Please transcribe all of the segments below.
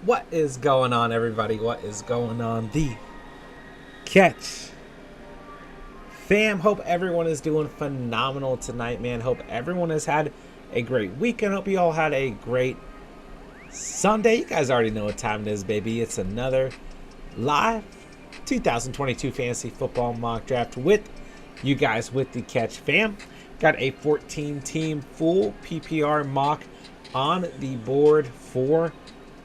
What is going on, everybody? What is going on? The Catch fam. Hope everyone is doing phenomenal tonight, man. Hope everyone has had a great weekend. Hope you all had a great Sunday. You guys already know what time it is, baby. It's another live 2022 fantasy football mock draft with you guys with the Catch fam. Got a 14-team full PPR mock on the board for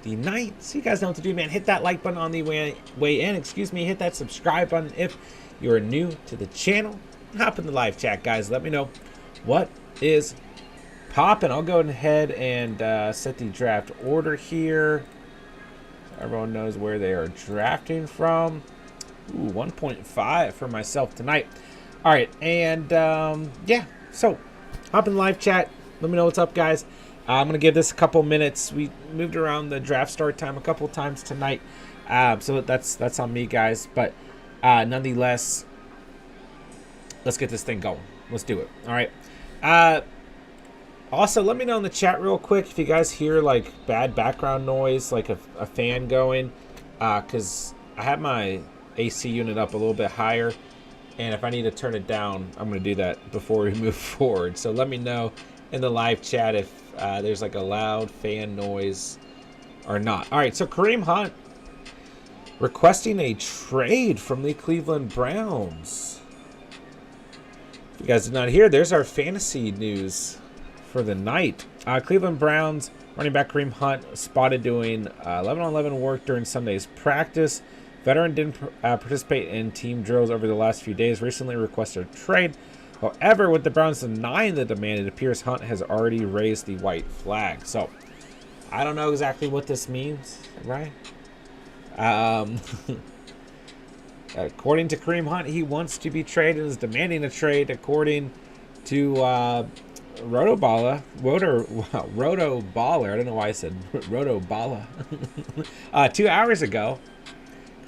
the night. So you guys know what to do, man. Hit that like button on the way in. Hit that subscribe button if you're new to the channel. Hop in the live chat, guys. Let me know what is popping. I'll go ahead and set the draft order here so everyone knows where they are drafting from. Ooh, 1.5 for myself tonight. All right, and yeah, so hop in the live chat. Let me know what's up, guys. I'm going to give this a couple minutes. We moved around the draft start time a couple times tonight. So that's on me, guys. But nonetheless, let's get this thing going. Let's do it. All right. Also, let me know in the chat real quick if you guys hear like bad background noise, like a fan going. Because I have my AC unit up a little bit higher. And if I need to turn it down, I'm going to do that before we move forward. So let me know in the live chat if there's like a loud fan noise or not. All right, so Kareem Hunt requesting a trade from the Cleveland Browns. If you guys did not hear, there's our fantasy news for the night. Cleveland Browns running back Kareem Hunt spotted doing 11-on-11 work during Sunday's practice. Veteran didn't participate in team drills over the last few days. Recently requested a trade. However, with the Browns denying the demand, it appears Hunt has already raised the white flag. So, I don't know exactly what this means, right? According to Kareem Hunt, he wants to be traded and is demanding a trade, according to Rotoballer. I don't know why I said Rotoballer. 2 hours ago,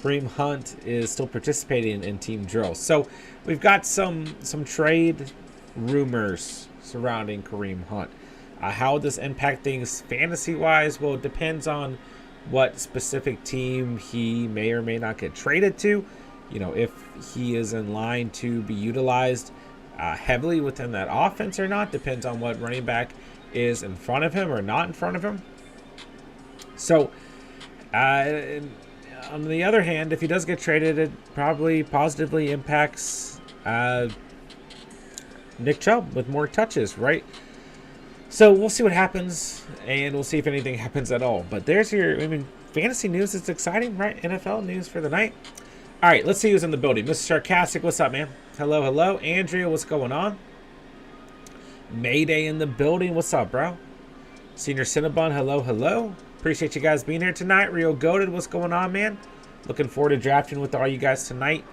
Kareem Hunt is still participating in team drills. So we've got some trade rumors surrounding Kareem Hunt. How will this impact things fantasy-wise? Well, it depends on what specific team he may or may not get traded to. You know, if he is in line to be utilized heavily within that offense or not. Depends on what running back is in front of him or not in front of him. So, on the other hand, if he does get traded, it probably positively impacts Nick Chubb with more touches, right? So we'll see what happens, and we'll see if anything happens at all. But there's fantasy news is exciting, right? NFL news for the night. All right, let's see who's in the building. Mr. Sarcastic, what's up, man? Hello, hello. Andrea, what's going on? Mayday in the building. What's up, bro? Senior Cinnabon, hello, hello. Appreciate you guys being here tonight. Rio Goated, what's going on, man? Looking forward to drafting with all you guys tonight.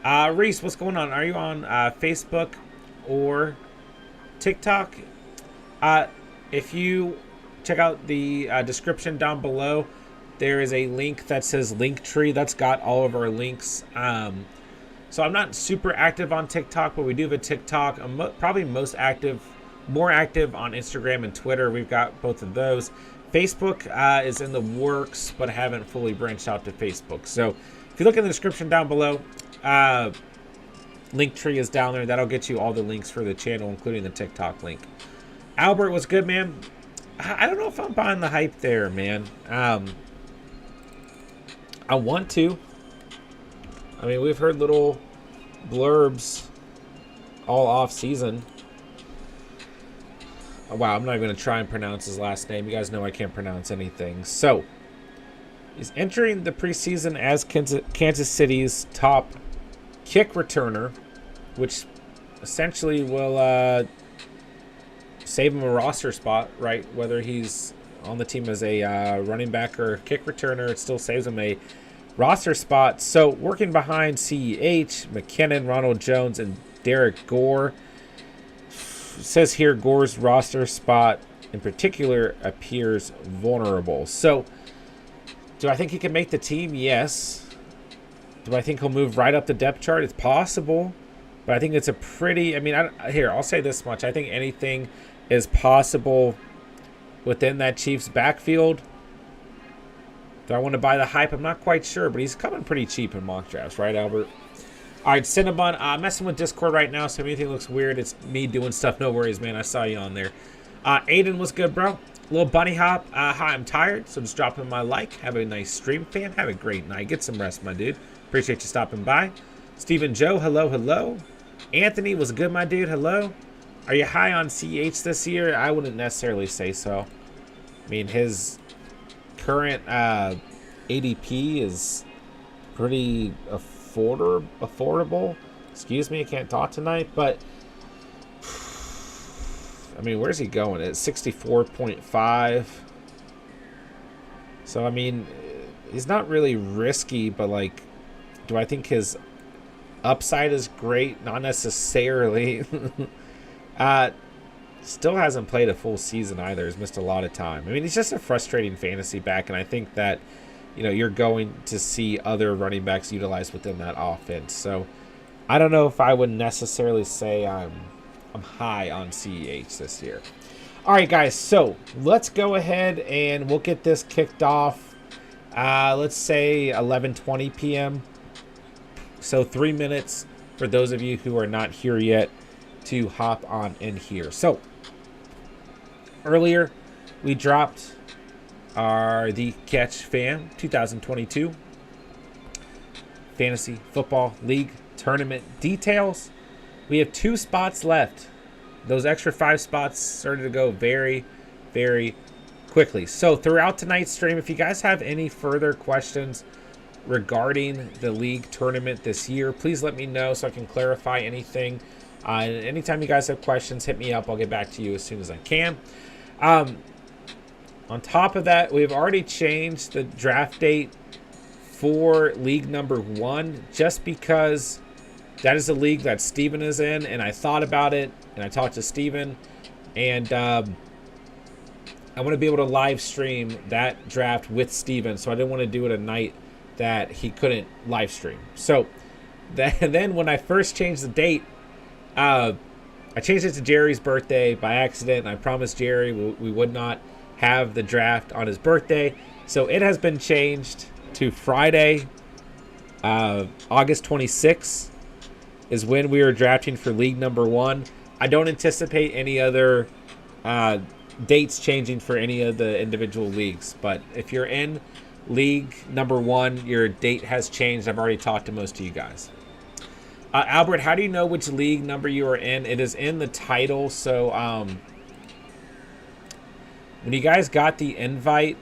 Reese, what's going on? Are you on Facebook or TikTok? If you check out the description down below, there is a link that says Linktree. That's got all of our links. So I'm not super active on TikTok, but we do have a TikTok. I'm probably more active on Instagram and Twitter. We've got both of those. Facebook is in the works, but I haven't fully branched out to Facebook. So if you look in the description down below, Linktree is down there. That'll get you all the links for the channel, including the TikTok link. Albert, what's good, man? I don't know if I'm buying the hype there, man. I want to. I mean, we've heard little blurbs all off season. Wow, I'm not even going to try and pronounce his last name. You guys know I can't pronounce anything. So, he's entering the preseason as Kansas City's top kick returner, which essentially will save him a roster spot, right? Whether he's on the team as a running back or kick returner, it still saves him a roster spot. So, working behind CEH, McKinnon, Ronald Jones, and Derek Gore. It says here Gore's roster spot in particular appears vulnerable. So, do I think he can make the team? Yes. Do I think he'll move right up the depth chart? It's possible. But I think it's a pretty... here, I'll say this much. I think anything is possible within that Chiefs backfield. Do I want to buy the hype? I'm not quite sure, but he's coming pretty cheap in mock drafts, right, Albert? All right, Cinnabon, messing with Discord right now, so if anything looks weird, it's me doing stuff. No worries, man. I saw you on there. Aiden, what's good, bro? Little bunny hop. Hi, I'm tired, so just dropping my like. Have a nice stream, fam. Have a great night. Get some rest, my dude. Appreciate you stopping by. Stephen Joe, hello, hello. Anthony, what's good, my dude? Hello. Are you high on CH this year? I wouldn't necessarily say so. I mean, his current ADP is pretty affordable. Excuse me, I can't talk tonight, but I mean, where's he going? At 64.5. So, I mean, he's not really risky, but, like, do I think his upside is great? Not necessarily. Still hasn't played a full season either. He's missed a lot of time. I mean, he's just a frustrating fantasy back, and I think that, you know, you're going to see other running backs utilized within that offense. So, I don't know if I would necessarily say I'm high on CEH this year. All right, guys, so let's go ahead and we'll get this kicked off. Let's say 11:20 p.m. So 3 minutes for those of you who are not here yet to hop on in here. So earlier we dropped the Catch Fam 2022 Fantasy Football League Tournament details. We have 2 spots left. Those extra 5 spots started to go very, very quickly. So throughout tonight's stream, if you guys have any further questions regarding the league tournament this year, please let me know so I can clarify anything. Anytime you guys have questions, hit me up. I'll get back to you as soon as I can. On top of that, we've already changed the draft date for league number 1 just because that is a league that Steven is in, and I thought about it, and I talked to Steven, and I want to be able to live stream that draft with Steven, so I didn't want to do it a night that he couldn't live stream. So then when I first changed the date, I changed it to Jerry's birthday by accident, and I promised Jerry we would not have the draft on his birthday. So it has been changed to Friday, August 26th. Is when we are drafting for league number 1. I don't anticipate any other dates changing for any of the individual leagues. But if you're in league number 1, your date has changed. I've already talked to most of you guys. Albert, how do you know which league number you are in? It is in the title. So when you guys got the invite,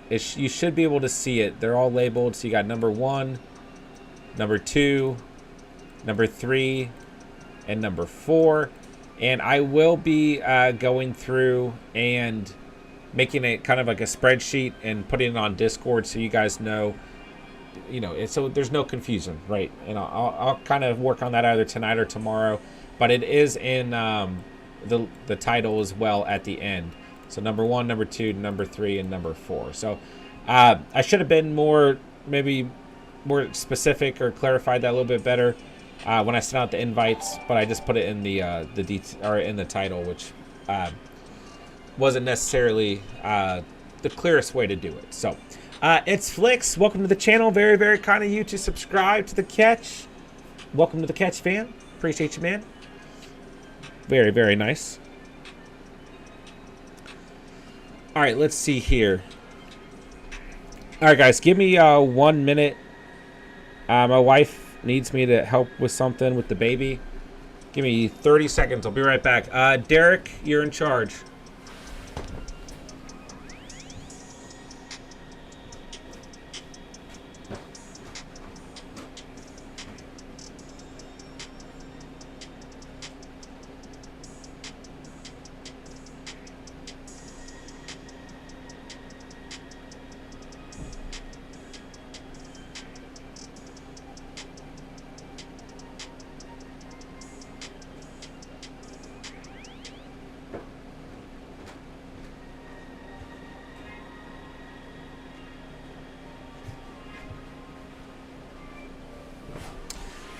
you should be able to see it. They're all labeled. So you got number 1, number 2, number 3, and number 4. And I will be going through and making it kind of like a spreadsheet and putting it on Discord so you guys know, you know, so there's no confusion, right? And I'll kind of work on that either tonight or tomorrow. But it is in the title as well at the end. So number 1, number 2, number 3, and number 4. So I should have been maybe more specific or clarified that a little bit better when I sent out the invites, but I just put it in the title, which wasn't necessarily the clearest way to do it. So it's Flicks. Welcome to the channel. Very, very kind of you to subscribe to the Catch. Welcome to the Catch, fan. Appreciate you, man. Very, very nice. All right, let's see here. All right, guys, give me 1 minute. My wife needs me to help with something with the baby. Give me 30 seconds. I'll be right back. Derek, you're in charge.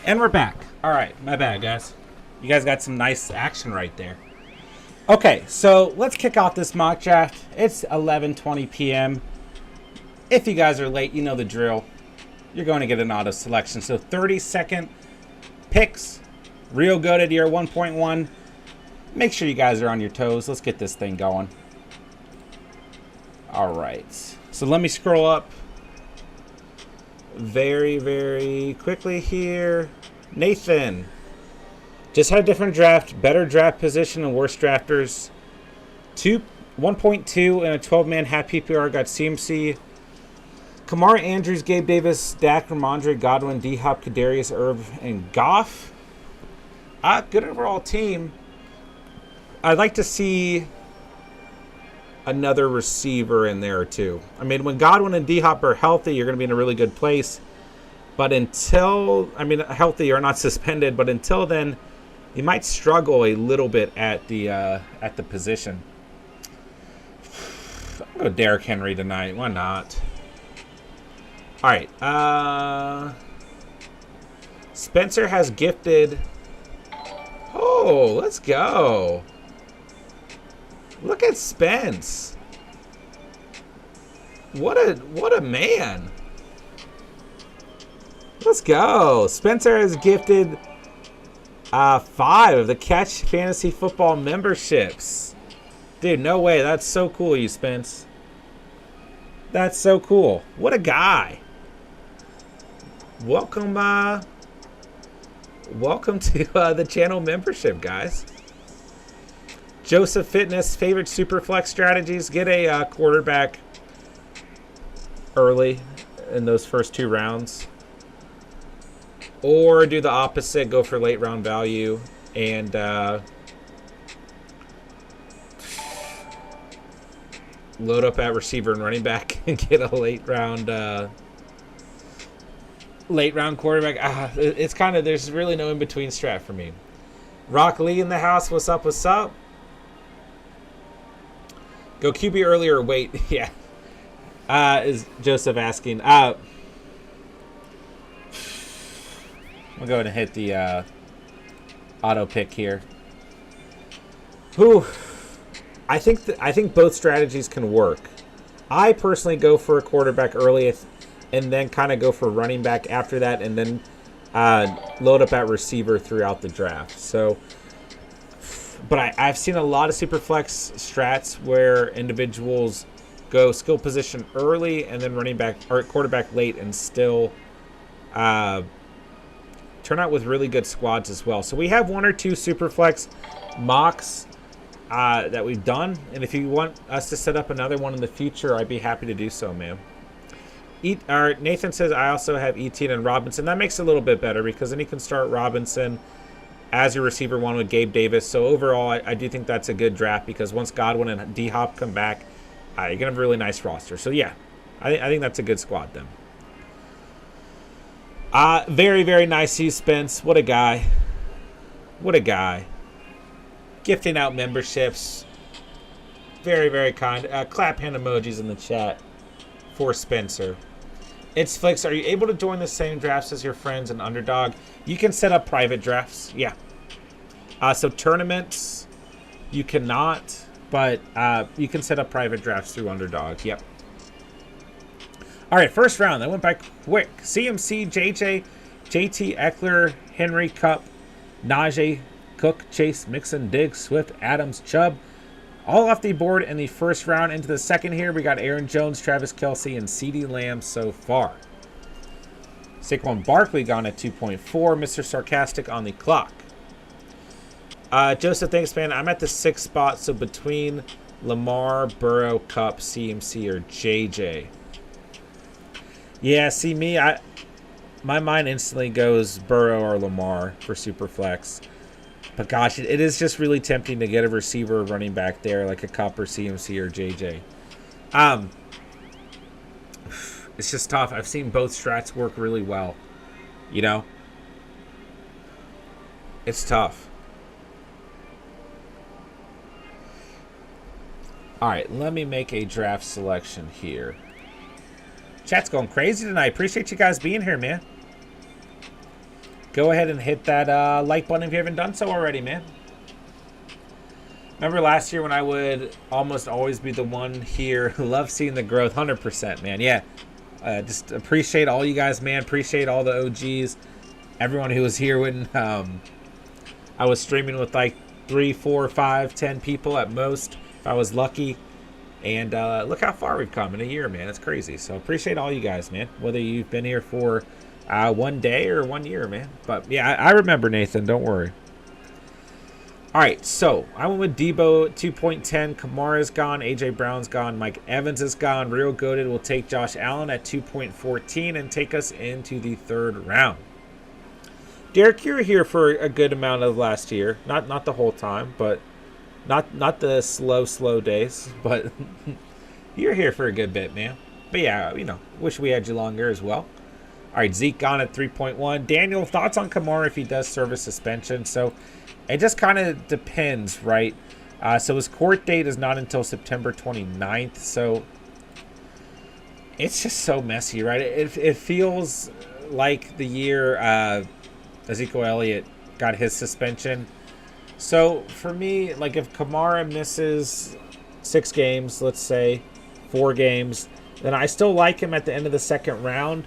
And we're back. All right, my bad, guys. You guys got some nice action right there. Okay, so let's kick off this mock draft. It's 11:20 p.m. If you guys are late, you know the drill. You're going to get an auto selection. So 30-second picks, real good at year 1.1. Make sure you guys are on your toes. Let's get this thing going. All right. So let me scroll up very, very quickly here. Nathan. Just had a different draft. Better draft position and worse drafters. 1.2 and a 12-man half PPR. Got CMC, Kamara, Andrews, Gabe Davis, Dak, Ramondre, Godwin, D-Hop, Kadarius, Irv, and Goff. Good overall team. I'd like to see another receiver in there or two. I mean, when Godwin and D-Hop are healthy, you're going to be in a really good place. But until, healthy or not suspended, but until then, you might struggle a little bit at the position. I'll go Derrick Henry tonight. Why not? All right. Spencer has gifted. Oh, let's go. Look at Spence. What a man. Let's go. Spencer has gifted 5 of the Catch Fantasy Football memberships. Dude, no way. That's so cool, you Spence. That's so cool. What a guy. Welcome to the channel membership, guys. Joseph Fitness, favorite Superflex strategies. Get a quarterback early in those first 2 rounds. Or do the opposite, go for late round value and load up at receiver and running back and get a late round quarterback. It's kind of, there's really no in between strat for me. Rock Lee in the house. What's up? What's up? Go QB early or wait. Yeah. Is Joseph asking. I'll go ahead and hit the auto pick here. Whew. I think both strategies can work. I personally go for a quarterback early and then kind of go for running back after that, and then load up at receiver throughout the draft. So, but I've seen a lot of Superflex strats where individuals go skill position early and then running back or quarterback late and still turn out with really good squads as well. So we have 1 or 2 Superflex mocks that we've done, and if you want us to set up another one in the future, I'd be happy to do so, man. Nathan says I also have Etienne and Robinson. That makes it a little bit better because then you can start Robinson as your receiver 1 with Gabe Davis. So overall, I do think that's a good draft because once Godwin and D-Hop come back, you're going to have a really nice roster. So yeah, I think that's a good squad then. Very, very nice, you Spence. What a guy. What a guy. Gifting out memberships. Very, very kind. Clap hand emojis in the chat for Spencer. It's Flicks. Are you able to join the same drafts as your friends in Underdog? You can set up private drafts. Yeah. So tournaments, you cannot, but you can set up private drafts through Underdog. Yep. All right, first round. That went by quick. CMC, JJ, JT, Eckler, Henry, Cup, Najee, Cook, Chase, Mixon, Diggs, Swift, Adams, Chubb. All off the board in the first round. Into the second here, we got Aaron Jones, Travis Kelce, and CeeDee Lamb so far. Saquon Barkley gone at 2.4. Mr. Sarcastic on the clock. Joseph, thanks, man. I'm at the 6th spot, so between Lamar, Burrow, Cup, CMC, or JJ. Yeah, see me, my mind instantly goes Burrow or Lamar for Superflex. But gosh, it is just really tempting to get a receiver or running back there, like a Cup or CMC or JJ. It's just tough. I've seen both strats work really well. You know? It's tough. Alright, let me make a draft selection here. Chat's going crazy tonight. Appreciate you guys being here, man. Go ahead and hit that like button if you haven't done so already, man. Remember last year when I would almost always be the one here? Love seeing the growth. 100%, man. Yeah. Just appreciate all you guys, man. Appreciate all the OGs. Everyone who was here when I was streaming with like 3, 4, 5, 10 people at most, if I was lucky. And look how far we've come in a year, man. It's crazy. So appreciate all you guys, man. Whether you've been here for 1 day or 1 year, man. But yeah, I remember, Nathan. Don't worry. All right, so I went with Debo at 2.10. Kamara's gone. AJ Brown's gone. Mike Evans is gone. Real Goated will take Josh Allen at 2.14 and take us into the 3rd round. Derek, you were here for a good amount of last year. Not the whole time, but not the slow days. But you're here for a good bit, man. But yeah, wish we had you longer as well. All right, Zeke gone at 3.1. Daniel, thoughts on Kamara if he does serve a suspension? So it just kind of depends, right? So his court date is not until September 29th. So it's just so messy, right? It feels like the year Ezekiel Elliott got his suspension. So for me, like if Kamara misses 6 games, let's say 4 games, then I still like him at the end of the 2nd round.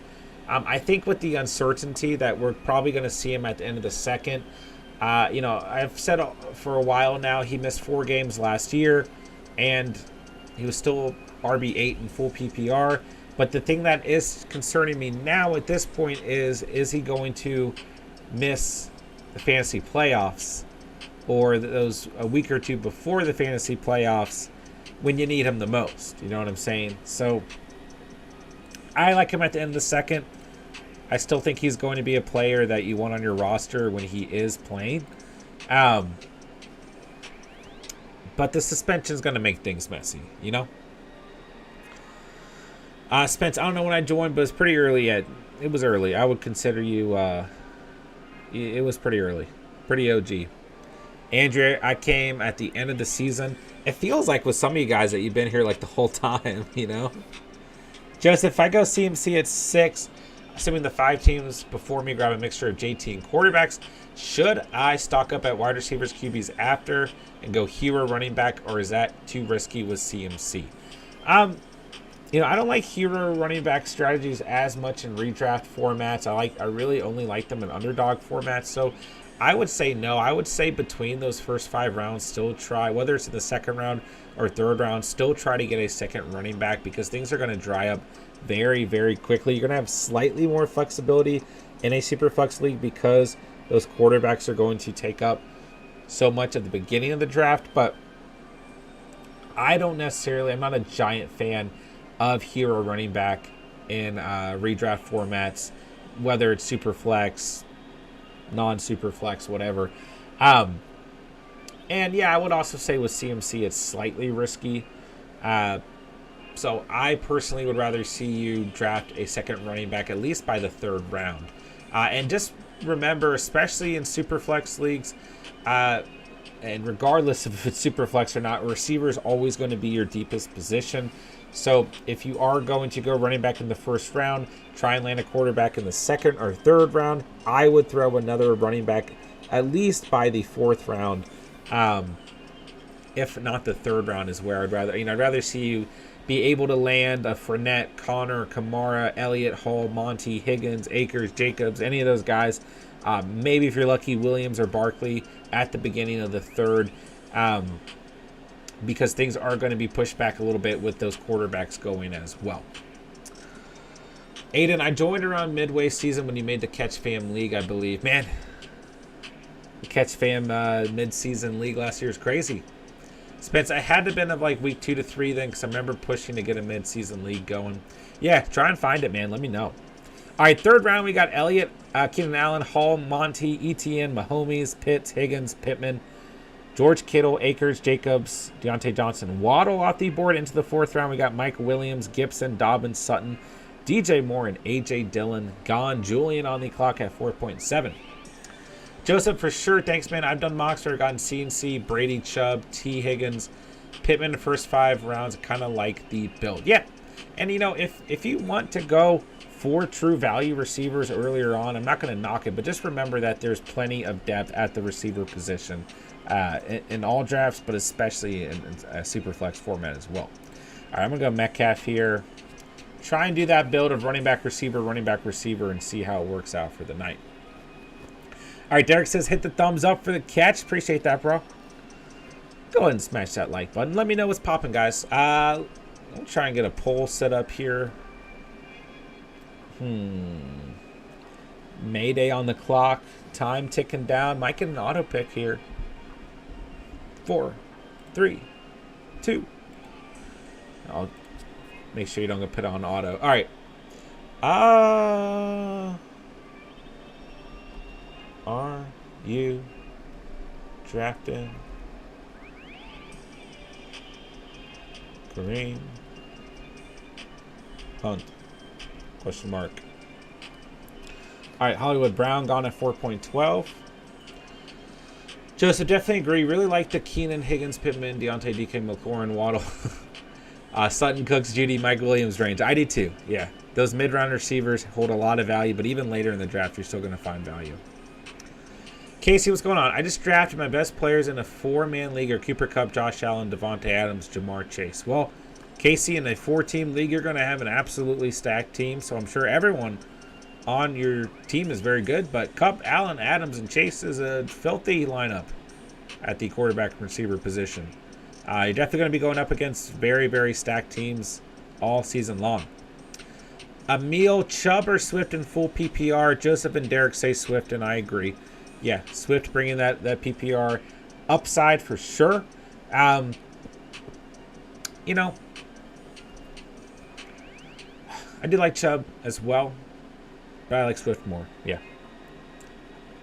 I think with the uncertainty that we're probably going to see him at the end of the 2nd, I've said for a while now he missed 4 games last year, and he was still RB8 in full PPR. But the thing that is concerning me now at this point is he going to miss the fantasy playoffs or those a week or two before the fantasy playoffs when you need him the most? You know what I'm saying? So I like him at the end of the 2nd. I still think he's going to be a player that you want on your roster when he is playing. But the suspension is going to make things messy, Spence, I don't know when I joined, but it's pretty early yet. It was early. I would consider you, it was pretty early. Pretty OG. Andrea, I came at the end of the season. It feels like with some of you guys that you've been here like the whole time, Joseph, if I go CMC at 6, assuming the 5 teams before me grab a mixture of JT and quarterbacks, should I stock up at wide receivers, QBs after and go hero running back, or is that too risky with CMC? I don't like hero running back strategies as much in redraft formats. I really only like them in underdog formats. So I would say no. I would say between those first 5 rounds, still try, whether it's in the 2nd round or 3rd round, still try to get a 2nd running back because things are going to dry up very, very quickly. You're going to have slightly more flexibility in a super flex league because those quarterbacks are going to take up so much at the beginning of the draft. But I'm not a giant fan of hero running back in redraft formats, whether it's super flex, non-super flex, whatever. And yeah, I would also say with CMC it's slightly risky. So I personally would rather see you draft a 2nd running back at least by the 3rd round. And just remember, especially in super flex leagues, and regardless of if it's super flex or not, receiver is always going to be your deepest position. So if you are going to go running back in the 1st round, try and land a quarterback in the 2nd or 3rd round. I would throw another running back at least by the 4th round. If not the 3rd round is where I'd rather see you be able to land a Fournette, Connor, Kamara, Elliott, Hall, Monty, Higgins, Akers, Jacobs, any of those guys. Maybe if you're lucky, Williams or Barkley at the beginning of the 3rd. Because things are going to be pushed back a little bit with those quarterbacks going as well. Aiden, I joined around midway season when you made the Catch Fam League, I believe. Man, the Catch Fam mid-season league last year is crazy. Spence, I had to have been of like week 2 to 3 then because I remember pushing to get a mid-season league going. Yeah, try and find it, man. Let me know. All right, 3rd round, we got Elliott, Keenan Allen, Hall, Monty, ETN, Mahomes, Pitts, Higgins, Pittman, George Kittle, Akers, Jacobs, Deontay Johnson, Waddle off the board. Into the 4th round, we got Mike Williams, Gibson, Dobbins, Sutton, DJ Moore, and A.J. Dillon gone. Julian on the clock at 4.7. Joseph, for sure. Thanks, man. I've done mocks where I've gotten CNC, Brady, Chubb, T. Higgins, Pittman the first 5 rounds. Kind of like the build. Yeah. And, if you want to go for true value receivers earlier on, I'm not going to knock it, but just remember that there's plenty of depth at the receiver position in all drafts, but especially in a super flex format as well. All right, I'm going to go Metcalf here. Try and do that build of running back, receiver, and see how it works out for the night. All right, Derek says hit the thumbs up for the catch. Appreciate that, bro. Go ahead and smash that like button. Let me know what's popping, guys. Let me try and get a poll set up here. Mayday on the clock. Time ticking down. Might get an auto pick here. 4, 3, 2. I'll make sure you don't get put on auto. All right. Are you drafting Kareem Hunt? Question mark. All right, Hollywood Brown gone at 4.12. Joseph, definitely agree. Really like the Keenan, Higgins, Pittman, Deontay, DK, McLaurin, Waddle, Sutton, Cooks, Judy, Mike Williams range. I do too. Yeah, those mid-round receivers hold a lot of value, but even later in the draft, you're still going to find value. Casey, what's going on? I just drafted my best players in a 4-man league: are Cooper Kupp, Josh Allen, Devontae Adams, Jamar Chase. Well, Casey, in a 4-team league, you're going to have an absolutely stacked team, so I'm sure everyone on your team is very good, but Kupp, Allen, Adams, and Chase is a filthy lineup at the quarterback and receiver position. You're definitely going to be going up against very, very stacked teams all season long. Emil, Chubb, or Swift in full PPR? Joseph and Derek say Swift, and I agree. Yeah, Swift bringing that PPR upside for sure. You know, I do like Chubb as well, but I like Swift more. Yeah.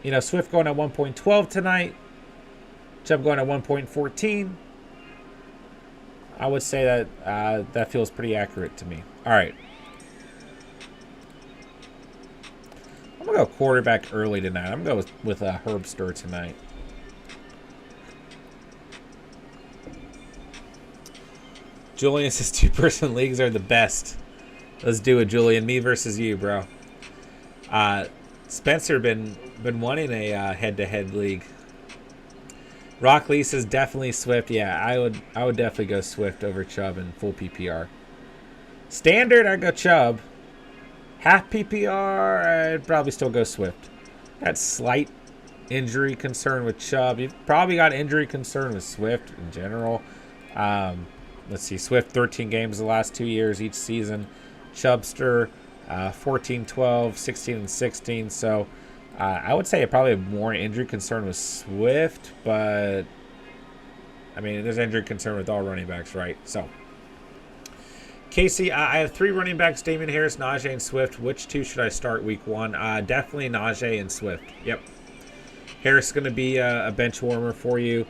You know, Swift going at 1.12 tonight. Chubb going at 1.14. I would say that that feels pretty accurate to me. All right. I'm going to go quarterback early tonight. I'm going to go with Herbster tonight. Julian says 2-person leagues are the best. Let's do it, Julian. Me versus you, bro. Spencer been wanting a head-to-head league. Rock Lee says definitely Swift. Yeah, I would definitely go Swift over Chubb in full PPR. Standard, I'd go Chubb. Half PPR, I'd probably still go Swift. Got slight injury concern with Chubb. You've probably got injury concern with Swift in general. Let's see, Swift 13 games the last 2 years each season. Chubbster 14, 12, 16, and 16. So I would say probably more injury concern with Swift, but I mean, there's injury concern with all running backs, right? So Casey, I have 3 running backs: Damian Harris, Najee, and Swift. Which 2 should I start week 1? Definitely Najee and Swift. Yep. Harris is going to be a bench warmer for you,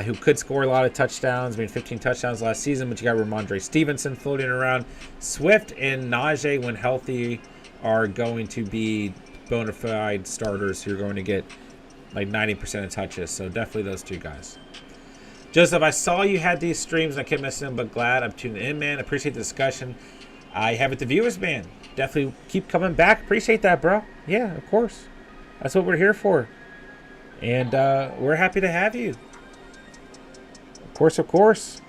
who could score a lot of touchdowns. I mean, 15 touchdowns last season, but you got Ramondre Stevenson floating around. Swift and Najee, when healthy, are going to be bona fide starters who are going to get like 90% of touches. So definitely those 2 guys. Joseph, I saw you had these streams and I kept missing them, but glad I'm tuning in, man. Appreciate the discussion. I have it, the viewers, man. Definitely keep coming back. Appreciate that, bro. Yeah, of course. That's what we're here for. And we're happy to have you. Of course, of course.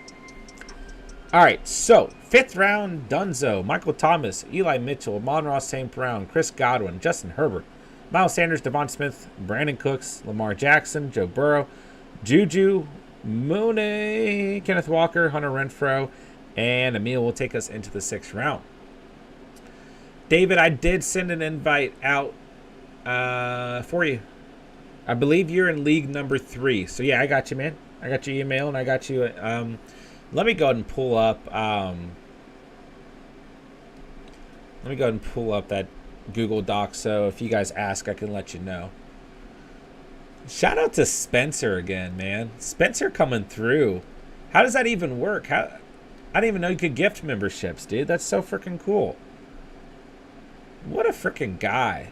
All right, so 5th round, Dunzo, Michael Thomas, Eli Mitchell, Amon-Ra St. Brown, Chris Godwin, Justin Herbert, Miles Sanders, Devon Smith, Brandon Cooks, Lamar Jackson, Joe Burrow, Juju, Mooney, Kenneth Walker, Hunter Renfrow, and Emil will take us into the 6th round. David, I did send an invite out for you. I believe you're in league number 3. So, yeah, I got you, man. I got your email, and I got you. Let me go ahead and pull up. That Google Doc, so if you guys ask, I can let you know. Shout out to Spencer again, man. Spencer coming through. How does that even work? I didn't even know you could gift memberships, dude. That's so freaking cool. What a freaking guy.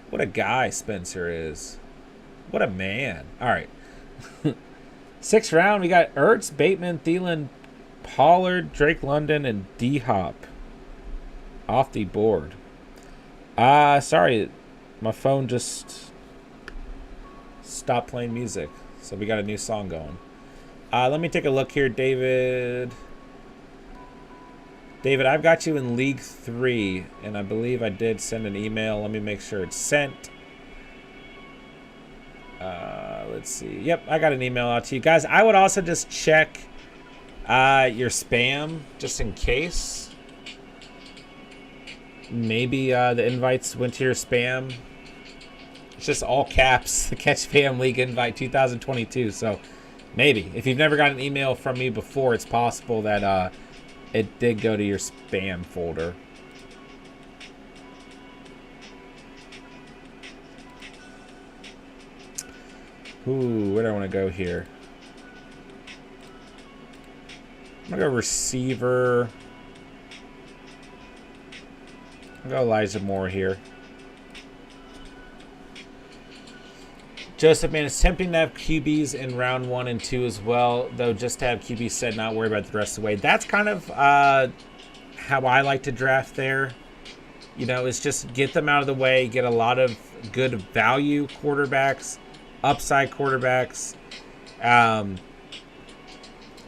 What a guy Spencer is. What a man. All right. 6th round, we got Ertz, Bateman, Thielen, Pollard, Drake London, and D-Hop off the board. Sorry. My phone just stopped playing music. So we got a new song going. Let me take a look here, David. David, I've got you in League 3, and I believe I did send an email. Let me make sure it's sent. Let's see. Yep, I got an email out to you guys. I would also just check your spam, just in case. Maybe the invites went to your spam. It's just all caps, the Catch Fam League invite 2022. So maybe. If you've never got an email from me before, it's possible that it did go to your spam folder. Ooh, where do I want to go here? I'm going to go receiver. I'll go Elijah Moore here. Joseph, man, it's tempting to have QBs in round 1 and 2 as well, though just to have QBs said, not worry about the rest of the way. That's kind of how I like to draft there. You know, it's just get them out of the way, get a lot of good value quarterbacks, upside quarterbacks.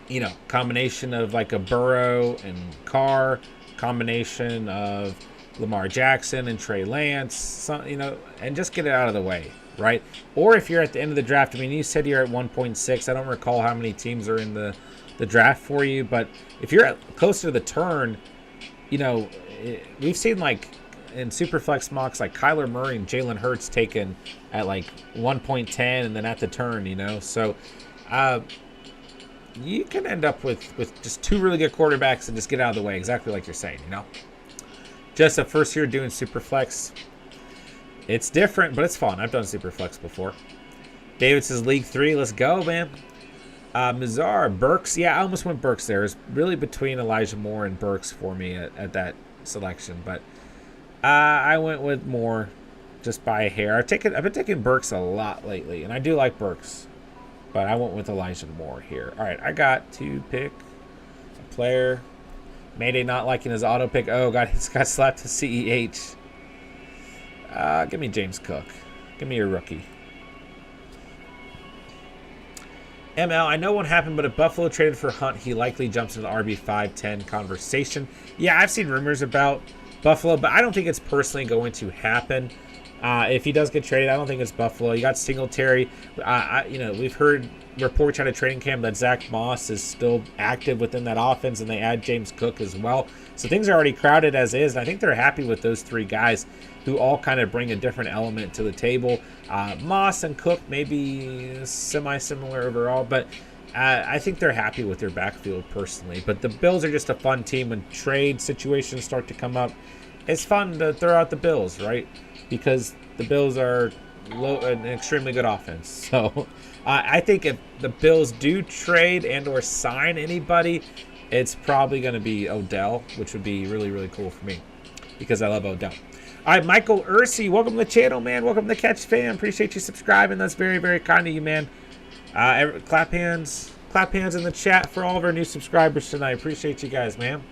You know, combination of like a Burrow and Carr, combination of Lamar Jackson and Trey Lance, you know, and just get it out of the way, right? Or if you're at the end of the draft, I mean, you said you're at 1.6. I don't recall how many teams are in the draft for you, but if you're closer to the turn, you know, we've seen like in Superflex mocks like Kyler Murray and Jalen Hurts taken at like 1.10 and then at the turn, you know, so you can end up with just 2 really good quarterbacks and just get out of the way, exactly like you're saying, you know. Just a first year doing Superflex. It's different, but it's fun. I've done Superflex before. David says League 3. Let's go, man. Mazar, Burks. Yeah, I almost went Burks there. It's really between Elijah Moore and Burks for me at that selection. But I went with Moore just by a hair. I've been taking Burks a lot lately, and I do like Burks. But I went with Elijah Moore here. All right, I got to pick a player. Mayday not liking his auto pick. Oh, God, he's got slapped to CEH. Give me James Cook. Give me your rookie. ML, I know what happened, but if Buffalo traded for Hunt, he likely jumps into the RB5-10 conversation. Yeah, I've seen rumors about Buffalo, but I don't think it's personally going to happen. If he does get traded, I don't think it's Buffalo. You got Singletary. You know, we've heard reports out of training camp that Zach Moss is still active within that offense, and they add James Cook as well. So things are already crowded as is, and I think they're happy with those 3 guys who all kind of bring a different element to the table. Moss and Cook maybe semi-similar overall, but I think they're happy with their backfield personally. But the Bills are just a fun team. When trade situations start to come up, it's fun to throw out the Bills, right? Because the Bills are an extremely good offense. So I think if the Bills do trade and or sign anybody, it's probably going to be Odell, which would be really, really cool for me because I love Odell. All right, Michael Ursi, welcome to the channel, man. Welcome to the Catch Fam. Appreciate you subscribing. That's very, very kind of you, man. Clap hands in the chat for all of our new subscribers tonight. Appreciate you guys, man.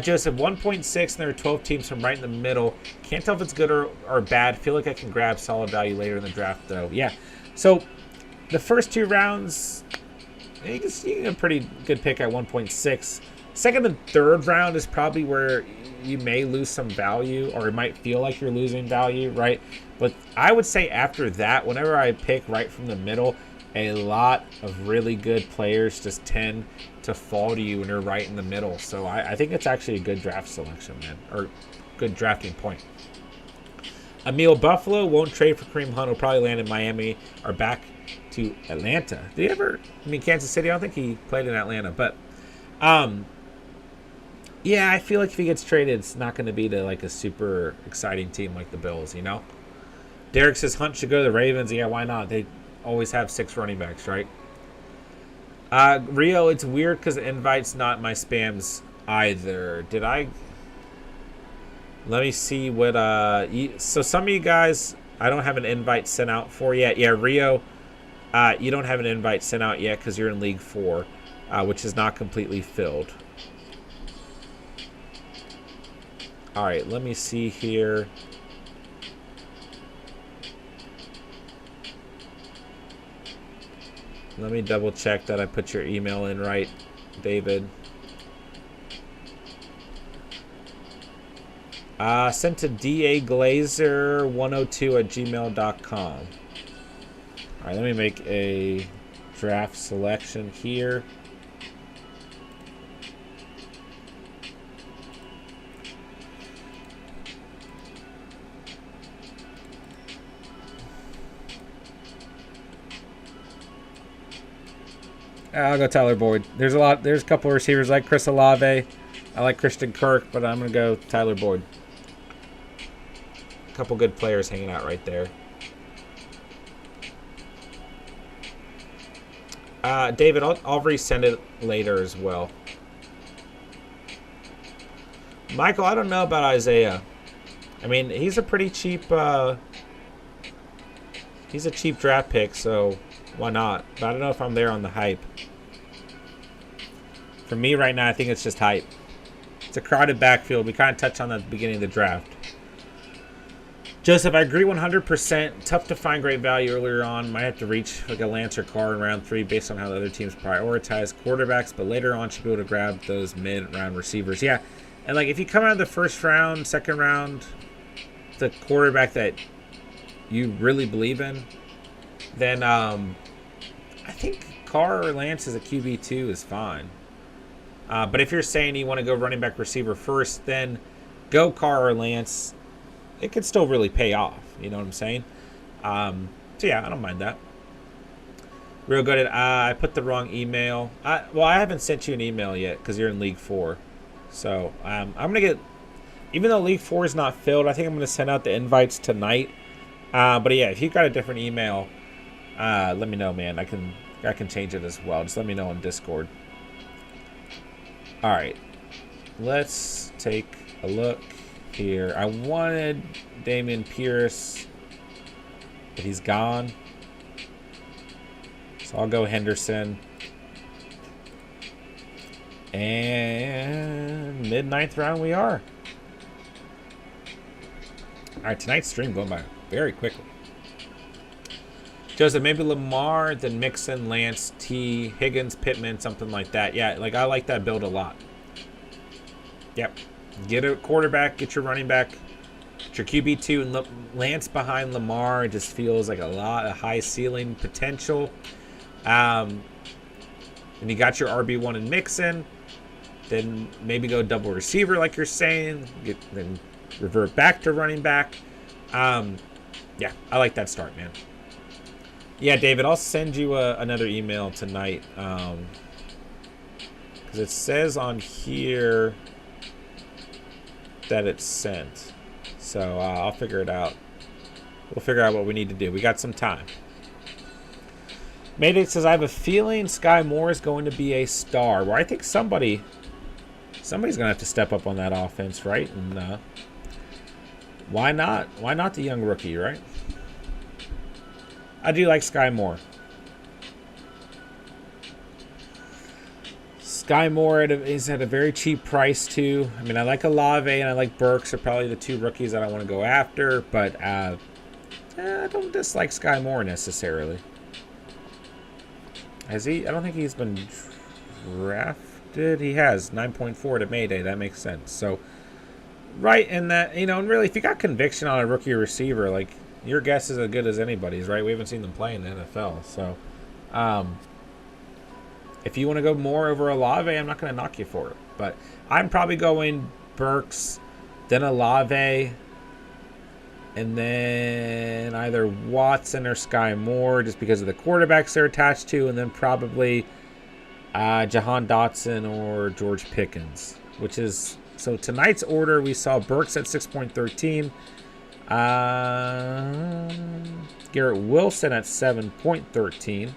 Joseph, 1.6, and there are 12 teams from right in the middle. Can't tell if it's good or bad. Feel like I can grab solid value later in the draft, though. Yeah. So the first 2 rounds, you can get a pretty good pick at 1.6. Second and third round is probably where you may lose some value, or it might feel like you're losing value, right? But I would say after that, whenever I pick right from the middle, a lot of really good players just tend to fall to you when you're right in the middle. So I think it's actually a good draft selection, man, or good drafting point. Emil, Buffalo won't trade for Kareem Hunt. Will probably land in Miami or back to Atlanta. Did he ever? I mean, Kansas City. I don't think he played in Atlanta, but yeah, I feel like if he gets traded, it's not going to be to like a super exciting team like the Bills, you know. Derek says Hunt should go to the Ravens. Yeah, why not? They always have 6 running backs, right? Rio, it's weird because the invite's not in my spams either. Did I? Let me see what. So some of you guys, I don't have an invite sent out for yet. Yeah, Rio, you don't have an invite sent out yet because you're in League 4, which is not completely filled. All right, let me see here. Let me double check that I put your email in right, David. Sent to daglazer102@gmail.com. All right, let me make a draft selection here. I'll go Tyler Boyd. There's a couple of receivers like Chris Olave. I like Christian Kirk, but I'm going to go Tyler Boyd. A couple good players hanging out right there. David, I'll resend it later as well. Michael, I don't know about Isaiah. I mean, he's a pretty cheap... he's a cheap draft pick, so why not? But I don't know if I'm there on the hype. For me right now, I think it's just hype. It's a crowded backfield. We kind of touched on that at the beginning of the draft. Joseph, I agree 100%. Tough to find great value earlier on. Might have to reach like a Lance or Carr in round 3 based on how the other teams prioritize quarterbacks. But later on, should be able to grab those mid-round receivers. Yeah, and like if you come out of the first round, second round, the quarterback that you really believe in, then I think Carr or Lance as a QB2 is fine. But if you're saying you want to go running back receiver first, then go Carr or Lance. It could still really pay off. You know what I'm saying? So yeah, I don't mind that. Real good at I put the wrong email. Well, I haven't sent you an email yet because you're in League 4. So I'm going to get, even though League 4 is not filled, I think I'm going to send out the invites tonight. But yeah, if you've got a different email, let me know, man. I can change it as well. Just let me know on Discord. All right, let's take a look here. I wanted Dameon Pierce, but he's gone. So I'll go Henderson. And mid-9th round we are. All right, tonight's stream going by very quickly. Joseph, maybe Lamar, then Mixon, Lance, T, Higgins, Pittman, something like that. Yeah, like I like that build a lot. Yep. Get a quarterback, get your running back, get your QB2, and Lance behind Lamar. It just feels like a lot of high ceiling potential. And you got your RB1 in Mixon. Then maybe go double receiver like you're saying. Then revert back to running back. Yeah, I like that start, man. Yeah, David, I'll send you another email tonight. Because it says on here that it's sent. So I'll figure it out. We'll figure out what we need to do. We got some time. Mayday says, I have a feeling Sky Moore is going to be a star. Well, I think somebody's going to have to step up on that offense, right? And why not? Why not the young rookie, right? I do like Sky Moore. Sky Moore is at a very cheap price, too. I mean, I like Olave and I like Burks are probably the two rookies that I want to go after. But I don't dislike Sky Moore necessarily. Has he? I don't think he's been drafted. He has 9.4 to Mayday. That makes sense. So, right in that, you know, and really, if you got conviction on a rookie receiver, like, your guess is as good as anybody's, right? We haven't seen them play in the NFL. So, if you want to go more over Olave, I'm not going to knock you for it. But I'm probably going Burks, then Olave, and then either Watson or Sky Moore just because of the quarterbacks they're attached to, and then probably Jon Dawson or George Pickens, which is... So tonight's order, we saw Burks at 6.13. Garrett Wilson at 7.13.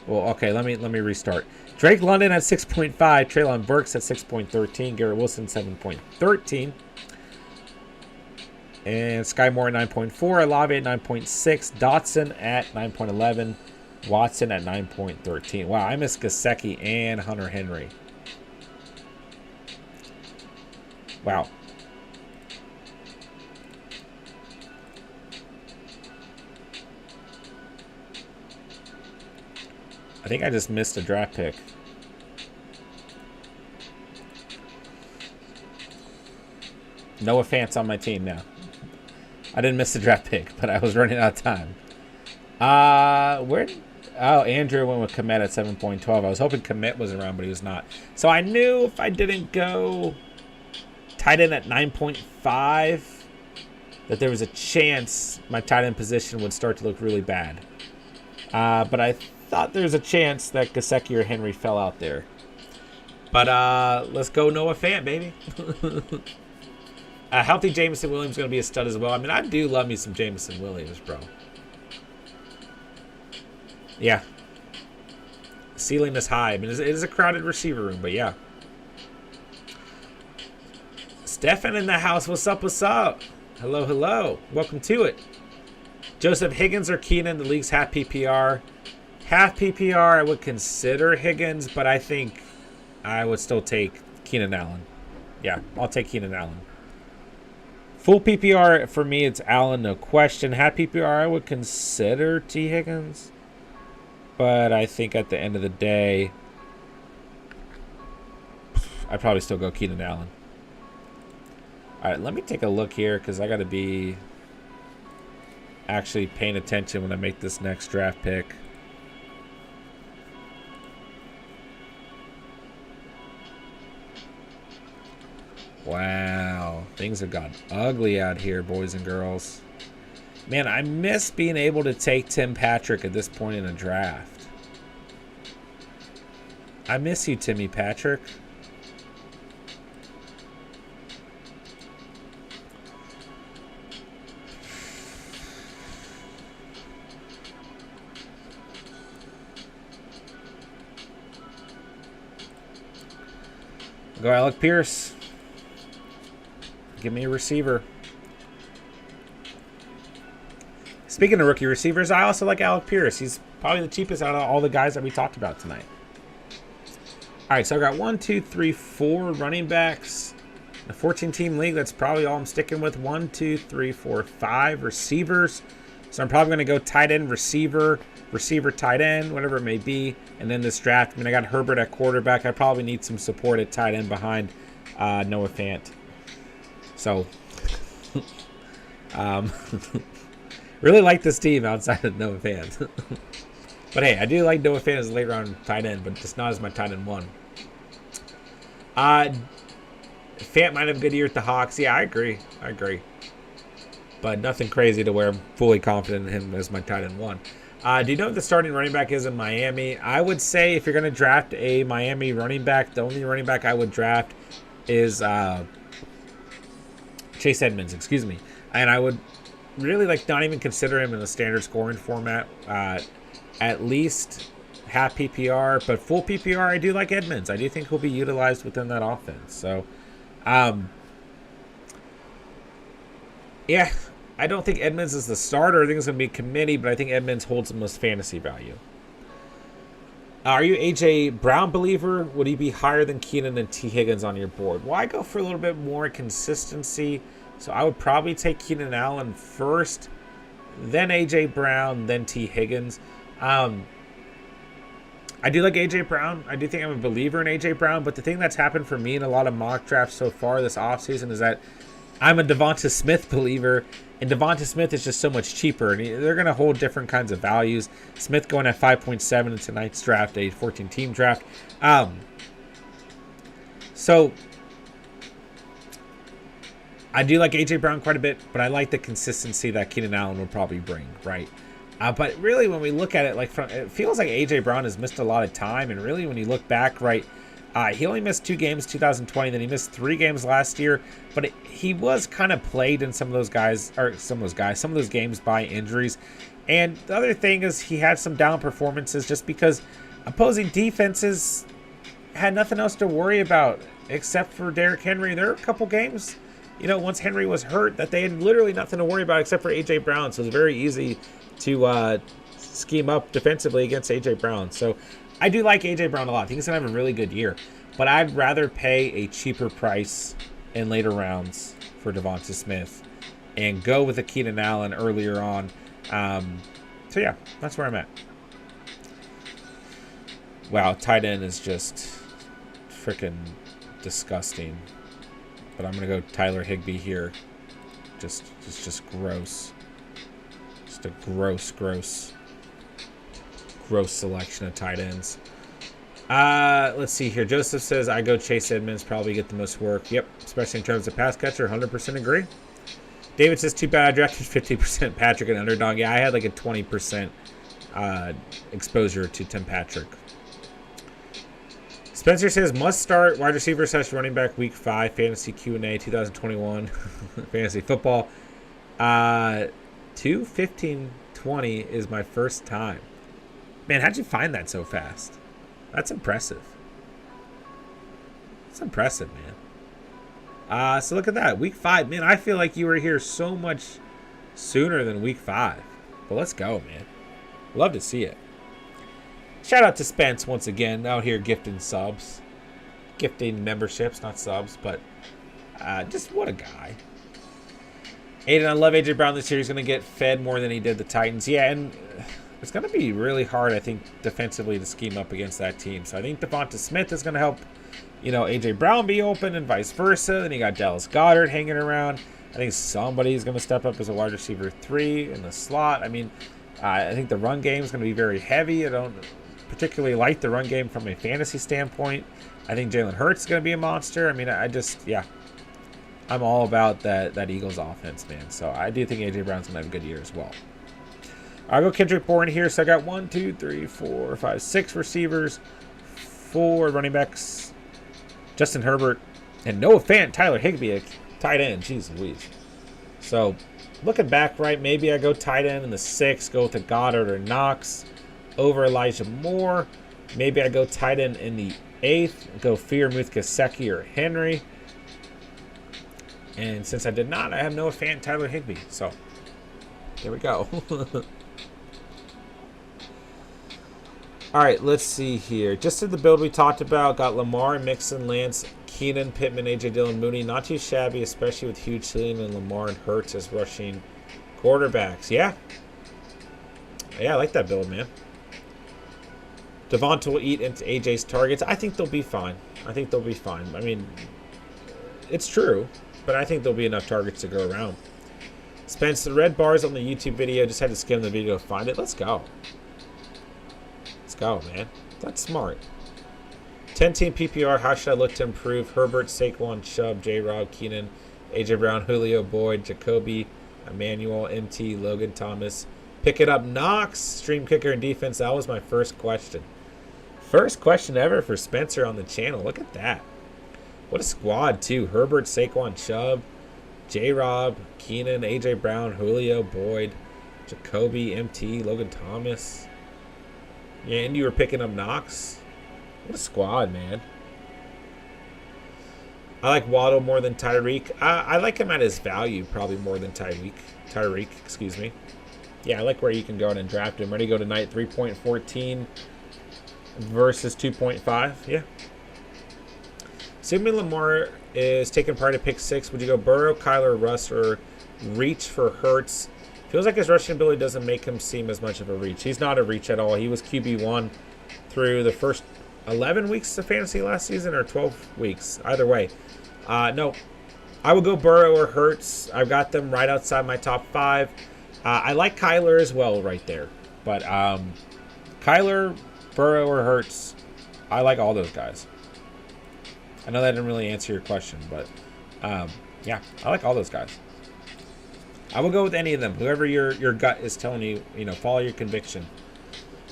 Well, okay, let me restart. Drake London at 6.5. Treylon Burks at 6.13. Garrett Wilson 7.13. And Sky Moore at 9.4. Olave at 9.6. Dotson at 9.11. Watson at 9.13. Wow, I missed Gesicki and Hunter Henry. Wow. I think I just missed a draft pick. Noah Fant's on my team now. I didn't miss the draft pick, but I was running out of time. Oh, Andrew went with Komet at 7.12. I was hoping Komet was around, but he was not. So I knew if I didn't go tight end at 9.5 that there was a chance my tight end position would start to look really bad. But I thought there was a chance that Gesicki or Henry fell out there. But let's go Noah Fant, baby. Healthy Jameson Williams is going to be a stud as well. I mean, I do love me some Jameson Williams, bro. Yeah. Ceiling is high. I mean, it is a crowded receiver room, but yeah. Stefan in the house. What's up? What's up? Hello, hello. Welcome to it. Joseph, Higgins or Keenan, the league's half PPR. Half PPR, I would consider Higgins, but I think I would still take Keenan Allen. Yeah, I'll take Keenan Allen. Full PPR, for me, it's Allen, no question. Half PPR, I would consider T. Higgins. But I think at the end of the day, I'd probably still go Keenan Allen. All right, let me take a look here because I got to be actually paying attention when I make this next draft pick. Wow, things have gotten ugly out here, boys and girls. Man, I miss being able to take Tim Patrick at this point in a draft. I miss you, Timmy Patrick. Go Alec Pierce. Give me a receiver. Speaking of rookie receivers, I also like Alec Pierce. He's probably the cheapest out of all the guys that we talked about tonight. All right, so I got 4 running backs. In a 14-team league, that's probably all I'm sticking with. 5 receivers. So I'm probably going to go tight end, receiver, tight end, whatever it may be. And then this draft, I mean, I got Herbert at quarterback. I probably need some support at tight end behind Noah Fant. So, really like this team outside of Noah Fant. But hey, I do like Noah Fant as a late round tight end, but just not as my tight end 1. Fant might have a good year at the Hawks. Yeah, I agree. But nothing crazy to where I'm fully confident in him as my tight end 1. Do you know what the starting running back is in Miami? I would say if you're going to draft a Miami running back, the only running back I would draft is Chase Edmonds, excuse me. And I would really not even consider him in the standard scoring format. At least half PPR, but full PPR, I do like Edmonds. I do think he'll be utilized within that offense. So, yeah, I don't think Edmonds is the starter. I think it's going to be a committee, but I think Edmonds holds the most fantasy value. Are you A.J. Brown believer? Would he be higher than Keenan and T. Higgins on your board? Well, I go for a little bit more consistency, so I would probably take Keenan Allen first, then A.J. Brown, then T. Higgins. I do like A.J. Brown. I do think I'm a believer in A.J. Brown, but the thing that's happened for me in a lot of mock drafts so far this offseason is that I'm a Devonta Smith believer, and Devonta Smith is just so much cheaper, and they're going to hold different kinds of values. Smith going at 5.7 in tonight's draft, a 14-team draft. So I do like A.J. Brown quite a bit, but I like the consistency that Keenan Allen would probably bring, right? But really, when we look at it, it feels like A.J. Brown has missed a lot of time, and really, when you look back, right, he only missed 2 games 2020, then he missed 3 games last year, but he was kind of plagued in some of those games by injuries. And the other thing is he had some down performances just because opposing defenses had nothing else to worry about except for Derrick Henry. There were a couple games, once Henry was hurt, that they had literally nothing to worry about except for A.J. Brown, so it was very easy to scheme up defensively against A.J. Brown. So I do like A.J. Brown a lot. I think he's going to have a really good year. But I'd rather pay a cheaper price in later rounds for Devonta Smith and go with a Keenan Allen earlier on. So, yeah, that's where I'm at. Wow, tight end is just freaking disgusting. But I'm gonna go Tyler Higbee here. Just gross. Just a gross selection of tight ends. Let's see here. Joseph says I go Chase Edmonds, probably get the most work. Yep, especially in terms of pass catcher. 100% agree. David says too bad I drafted 50% Patrick and Underdog. Yeah, I had like a 20% exposure to Tim Patrick. Spencer says must start wide receiver / running back week 5 fantasy Q&A 2021 fantasy football. 2:15:20 is my first time. Man, how'd you find that so fast? That's impressive. That's impressive, man. So look at that. Week 5. Man, I feel like you were here so much sooner than week 5. But let's go, man. Love to see it. Shout out to Spence once again out here gifting subs. Gifting memberships, not subs, but just what a guy. Aiden, I love A.J. Brown this year. He's going to get fed more than he did the Titans. Yeah, and it's going to be really hard, I think, defensively to scheme up against that team. So I think Devonta Smith is going to help, A.J. Brown be open and vice versa. Then you got Dallas Goedert hanging around. I think somebody's going to step up as a wide receiver 3 in the slot. I mean, I think the run game is going to be very heavy. I don't particularly like the run game from a fantasy standpoint. I think Jalen Hurts is going to be a monster. I mean, I'm all about that Eagles offense, man. So I do think A.J. Brown's going to have a good year as well. I'll go Kendrick Bourne here. So I got 1, 2, 3, 4, 5, 6 receivers, 4 running backs, Justin Herbert, and Noah Fant, Tyler Higbee, a tight end. Jeez Louise. So looking back, right, maybe I go tight end in the 6, go with a Goddard or Knox over Elijah Moore. Maybe I go tight end in the 8th, go Freiermuth, Gesicki, or Henry. And since I did not, I have Noah Fant, Tyler Higbee. So there we go. All right, let's see here. Just in the build we talked about, got Lamar, Mixon, Lance, Keenan, Pittman, A.J. Dillon, Mooney. Not too shabby, especially with huge ceiling and Lamar and Hurts as rushing quarterbacks. Yeah, I like that build, man. Devonta will eat into A.J.'s targets. I think they'll be fine. I mean, it's true, but I think there'll be enough targets to go around. Spence, the red bars on the YouTube video, just had to skim the video to find it. Let's go. Let's go, man. That's smart. 10-team PPR, how should I look to improve? Herbert, Saquon, Chubb, J-Rob, Keenan, A.J. Brown, Julio, Boyd, Jacoby, Emmanuel, MT, Logan Thomas. Pick it up, Knox, stream kicker and defense. That was my first question. First question ever for Spencer on the channel. Look at that. What a squad, too. Herbert, Saquon, Chubb, J-Rob, Keenan, A.J. Brown, Julio, Boyd, Jacoby, MT, Logan Thomas. Yeah, and you were picking up Knox. What a squad, man. I like Waddle more than Tyreek. I like him at his value probably more than Tyreek, excuse me. Yeah, I like where you can go and draft him. Ready to go tonight, 3.14 versus 2.5. Yeah. Assuming Lamar is taking part in pick 6, would you go Burrow, Kyler, Russ, or reach for Hurts? Feels like his rushing ability doesn't make him seem as much of a reach. He's not a reach at all. He was QB1 through the first 11 weeks of fantasy last season or 12 weeks. Either way. No, I would go Burrow or Hurts. I've got them right outside my top 5. I like Kyler as well right there. But Kyler, Burrow, or Hurts, I like all those guys. I know that didn't really answer your question, but yeah, I like all those guys. I will go with any of them. Whoever your gut is telling you, follow your conviction.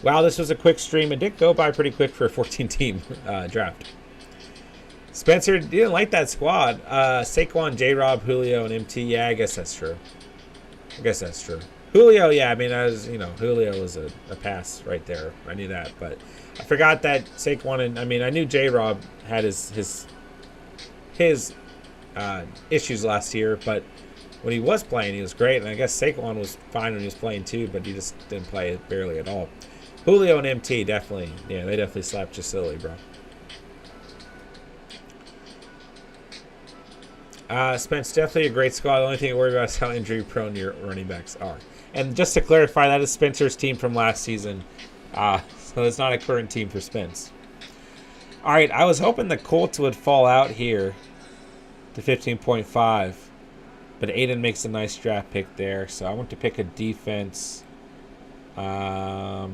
Wow, this was a quick stream. It did go by pretty quick for a 14-team draft. Spencer, you didn't like that squad. Saquon, J-Rob, Julio, and MT. Yeah, I guess that's true. Julio, yeah, I mean, Julio was a pass right there. I knew that, but I forgot that Saquon and, I knew J-Rob had his issues last year, but when he was playing, he was great, and I guess Saquon was fine when he was playing too, but he just didn't play barely at all. Julio and MT, definitely. Yeah, they definitely slapped you silly, bro. Spence, definitely a great squad. The only thing to worry about is how injury-prone your running backs are. And just to clarify, that is Spencer's team from last season. So it's not a current team for Spence. All right, I was hoping the Colts would fall out here to 15.5. But Aiden makes a nice draft pick there. So I want to pick a defense. The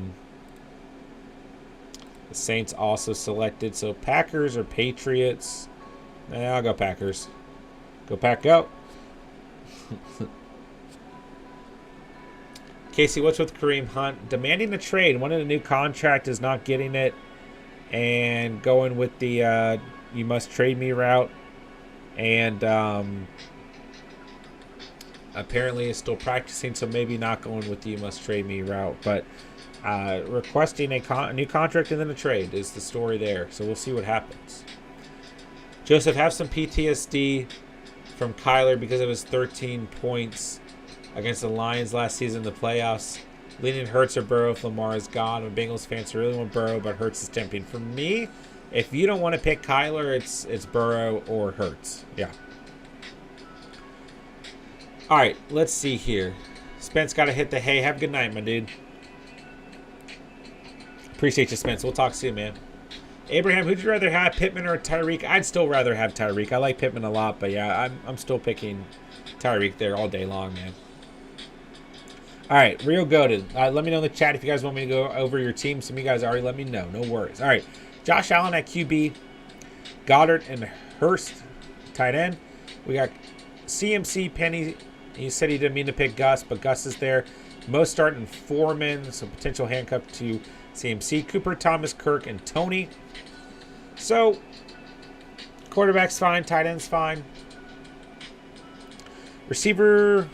Saints also selected. So Packers or Patriots. I'll go Packers. Go Pack, go. Casey, what's with Kareem Hunt? Demanding a trade. Wanting a new contract, is not getting it. And going with the you must trade me route. And apparently is still practicing, so maybe not going with the you must trade me route. But requesting a new contract and then a trade is the story there. So we'll see what happens. Joseph, have some PTSD from Kyler because of his 13 points against the Lions last season in the playoffs. Leaning Hurts or Burrow if Lamar is gone. I'm a Bengals fan, so I really want Burrow, but Hurts is tempting. For me, if you don't want to pick Kyler, it's Burrow or Hurts. Yeah. All right, let's see here. Spence got to hit the hay. Have a good night, my dude. Appreciate you, Spence. We'll talk soon, man. Abraham, who'd you rather have, Pittman or Tyreek? I'd still rather have Tyreek. I like Pittman a lot, but yeah, I'm still picking Tyreek there all day long, man. All right, Real Goated. Let me know in the chat if you guys want me to go over your team. Some of you guys already let me know. No worries. All right, Josh Allen at QB. Goddard and Hurst, tight end. We got CMC, Penny. He said he didn't mean to pick Gus, but Gus is there. Mostert and Foreman, so potential handcuff to CMC. Cooper, Thomas, Kirk, and Tony. So, quarterback's fine, tight end's fine. Receiver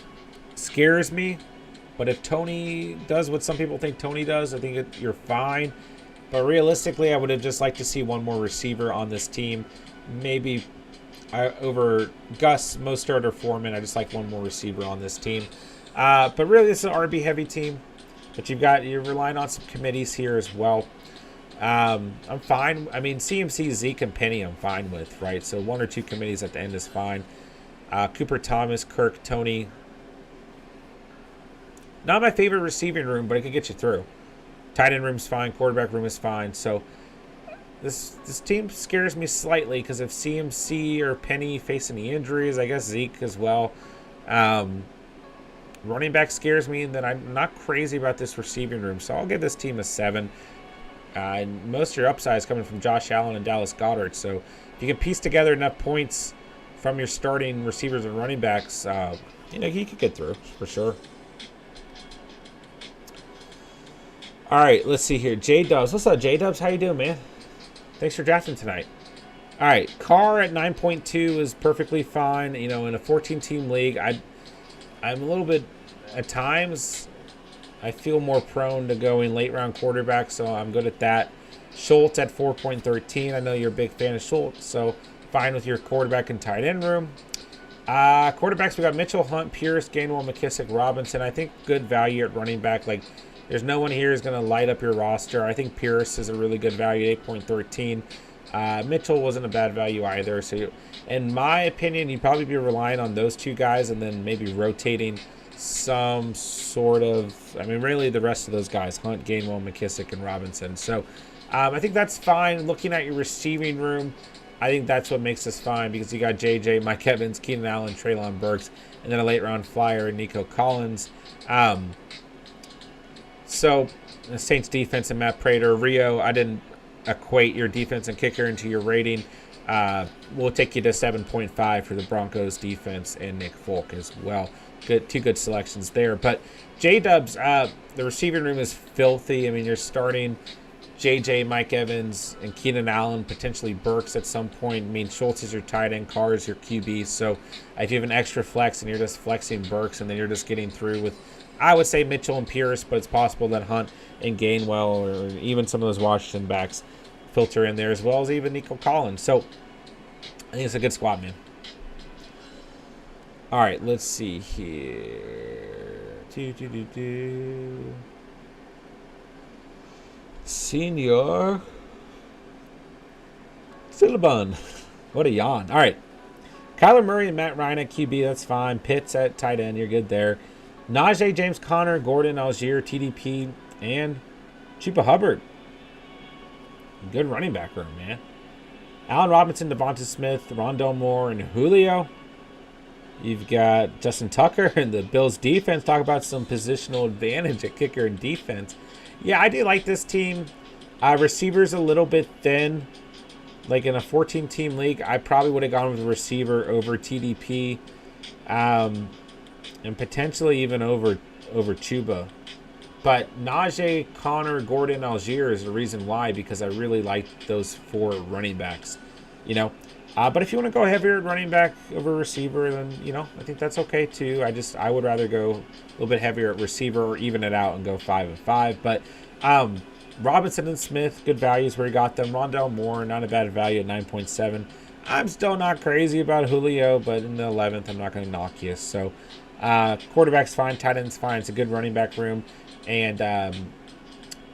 scares me, but if Tony does what some people think Tony does, I think you're fine. But realistically, I would have just liked to see one more receiver on this team. Maybe over Gus, Mostert, or Foreman. I just like one more receiver on this team. But really, this is an RB heavy team. But you're relying on some committees here as well. I'm fine. I mean, CMC, Zeke, and Penny I'm fine with, right? So one or two committees at the end is fine. Cooper, Thomas, Kirk, Tony. Not my favorite receiving room, but it could get you through. Tight end room's fine. Quarterback room is fine. So this team scares me slightly because if CMC or Penny face any injuries, I guess Zeke as well. Running back scares me, and then I'm not crazy about this receiving room. So I'll give this team a 7. And most of your upside is coming from Josh Allen and Dallas Goedert. So if you can piece together enough points from your starting receivers and running backs, he could get through for sure. All right, let's see here. J-Dubs. What's up, J-Dubs? How you doing, man? Thanks for drafting tonight. All right, Carr at 9.2 is perfectly fine. In a 14-team league, I'm a little bit, at times, I feel more prone to going late-round quarterback, so I'm good at that. Schultz at 4.13. I know you're a big fan of Schultz, so fine with your quarterback and tight end room. Quarterbacks, we got Mitchell, Hunt, Pierce, Gainwell, McKissick, Robinson. I think good value at running back. There's no one here who's going to light up your roster. I think Pierce is a really good value, 8.13. Mitchell wasn't a bad value either. So, in my opinion, you'd probably be relying on those two guys and then maybe rotating some sort of, really the rest of those guys, Hunt, Gainwell, McKissick, and Robinson. So, I think that's fine. Looking at your receiving room, I think that's what makes this fine because you got JJ, Mike Evans, Keenan Allen, Treylon Burks, and then a late-round flyer, Nico Collins. So, the Saints defense and Matt Prater. Rio, I didn't equate your defense and kicker into your rating. We'll take you to 7.5 for the Broncos defense and Nick Folk as well. Two good selections there. But J-Dubs, the receiving room is filthy. You're starting JJ, Mike Evans, and Keenan Allen, potentially Burks at some point. Schultz is your tight end, Carr is your QB. So if you have an extra flex and you're just flexing Burks and then you're just getting through with, I would say Mitchell and Pierce, but it's possible that Hunt and Gainwell or even some of those Washington backs filter in there as well as even Nico Collins. So I think it's a good squad, man. All right, let's see here. Senior Silabun. What a yawn. All right. Kyler Murray and Matt Ryan at QB, that's fine. Pitts at tight end, you're good there. Najee, James Conner, Gordon, Algier, TDP, and Chuba Hubbard. good running back room, man. Allen Robinson, Devonta Smith, Rondale Moore, and Julio. You've got Justin Tucker and the Bills defense. Talk about some positional advantage at kicker and defense. Yeah, I do like this team. Receivers a little bit thin. Like in a 14-team league, I probably would have gone with a receiver over TDP, and potentially even over Chuba. But Najee, Connor, Gordon, Algier is the reason why, because I really like those 4 running backs. You know, but if you want to go heavier at running back over receiver, then I think that's okay too. I would rather go a little bit heavier at receiver or even it out and go 5 and 5. But Robinson and Smith, good values where you got them. Rondale Moore, not a bad value at 9.7. I'm still not crazy about Julio, but in the 11th, I'm not going to knock you. So, quarterback's fine, tight end's fine. It's a good running back room. And,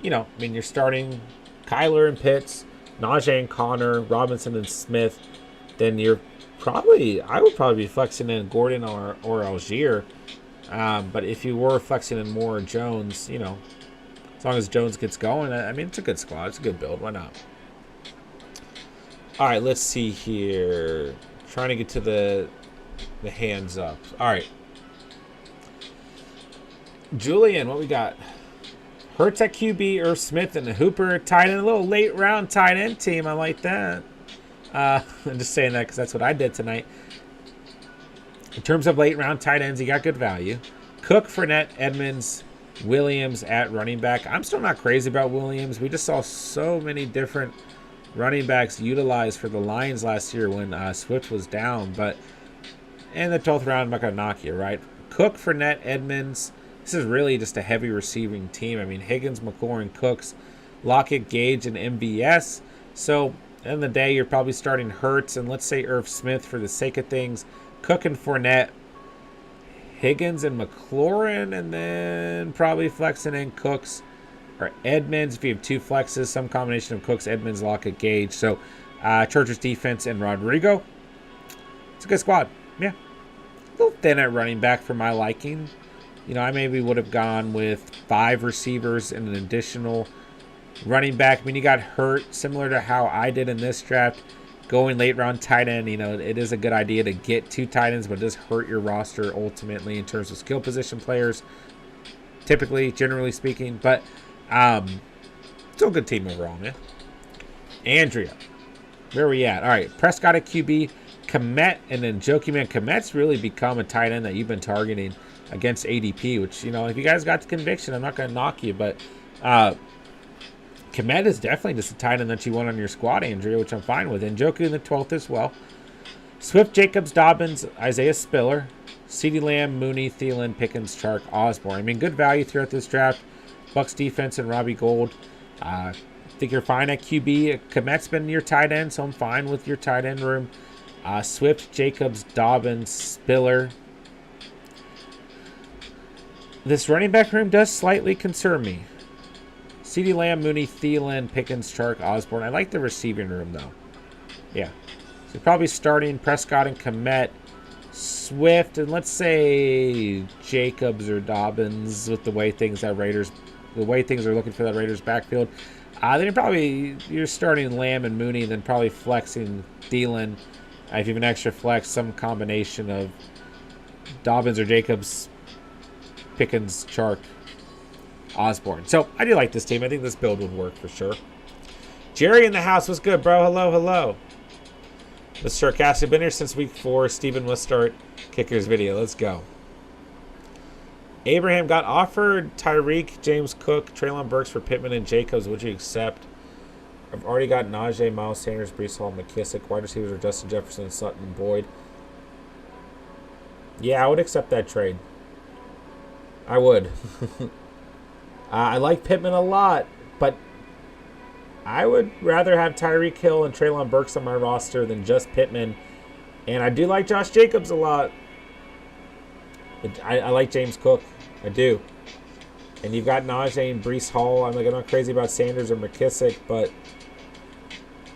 you're starting Kyler and Pitts, Najee and Connor, Robinson and Smith. Then I would probably be flexing in Gordon or Algier. But if you were flexing in Moore or Jones, as long as Jones gets going, it's a good squad. It's a good build. Why not? All right, let's see here. Trying to get to the hands up. All right. Julian, what we got? Hurts at QB, Irv Smith, and the Hooper tight end. A little late round tight end team. I like that. I'm just saying that because that's what I did tonight. In terms of late round tight ends, you got good value. Cook, Fournette, Edmonds, Williams at running back. I'm still not crazy about Williams. We just saw so many different running backs utilized for the Lions last year when Swift was down. But in the 12th round, I'm not going to knock you, right? Cook, Fournette, Edmonds. This is really just a heavy receiving team. Higgins, McLaurin, Cooks, Lockett, Gage, and MVS. So, at the end of the day, you're probably starting Hurts and let's say Irv Smith for the sake of things. Cook and Fournette, Higgins and McLaurin, and then probably flexing in Cooks or Edmonds. If you have 2 flexes, some combination of Cooks, Edmonds, Lockett, Gage. So, Chargers defense and Rodrigo. It's a good squad. Yeah. A little thin at running back for my liking. I maybe would have gone with 5 receivers and an additional running back. You got hurt, similar to how I did in this draft. Going late round tight end, it is a good idea to get 2 tight ends, but it does hurt your roster ultimately in terms of skill position players, typically, generally speaking. But still a good team overall, man. Andrea, where are we at? All right, Prescott at QB, Kmet, and then Jokey, man. Kmet's really become a tight end that you've been targeting against ADP, which, if you guys got the conviction, I'm not going to knock you, but Kmet is definitely just a tight end that you want on your squad, Andrea, which I'm fine with. And Njoku in the 12th as well. Swift, Jacobs, Dobbins, Isaiah Spiller, CeeDee Lamb, Mooney, Thielen, Pickens, Chark, Osborne. Good value throughout this draft. Bucks defense and Robbie Gould. I think you're fine at QB. Kmet's been your tight end, so I'm fine with your tight end room. Swift, Jacobs, Dobbins, Spiller. This running back room does slightly concern me. CeeDee Lamb, Mooney, Thielen, Pickens, Chark, Osborne. I like the receiving room, though. Yeah. So probably starting Prescott and Kmet, Swift, and let's say Jacobs or Dobbins with the way things are looking for that Raiders backfield. Then you're starting Lamb and Mooney, and then probably flexing Thielen. If you have an extra flex, some combination of Dobbins or Jacobs, Pickens, Chark, Osborne. So I do like this team. I think this build would work for sure. Jerry in the house. What's good, bro? Hello. Mr. Sarcastic. Been here since week 4. Steven will start Kicker's video. Let's go. Abraham got offered Tyreek, James Cook, Treylon Burks for Pittman and Jacobs. Would you accept? I've already got Najee, Miles Sanders, Breece Hall, McKissick. Wide receivers are Justin Jefferson, Sutton, and Boyd. Yeah, I would accept that trade. I would. I like Pittman a lot, but I would rather have Tyreek Hill and Treylon Burks on my roster than just Pittman. And I do like Josh Jacobs a lot. I like James Cook. I do. And you've got Najee and Breece Hall. I'm not crazy about Sanders or McKissick, but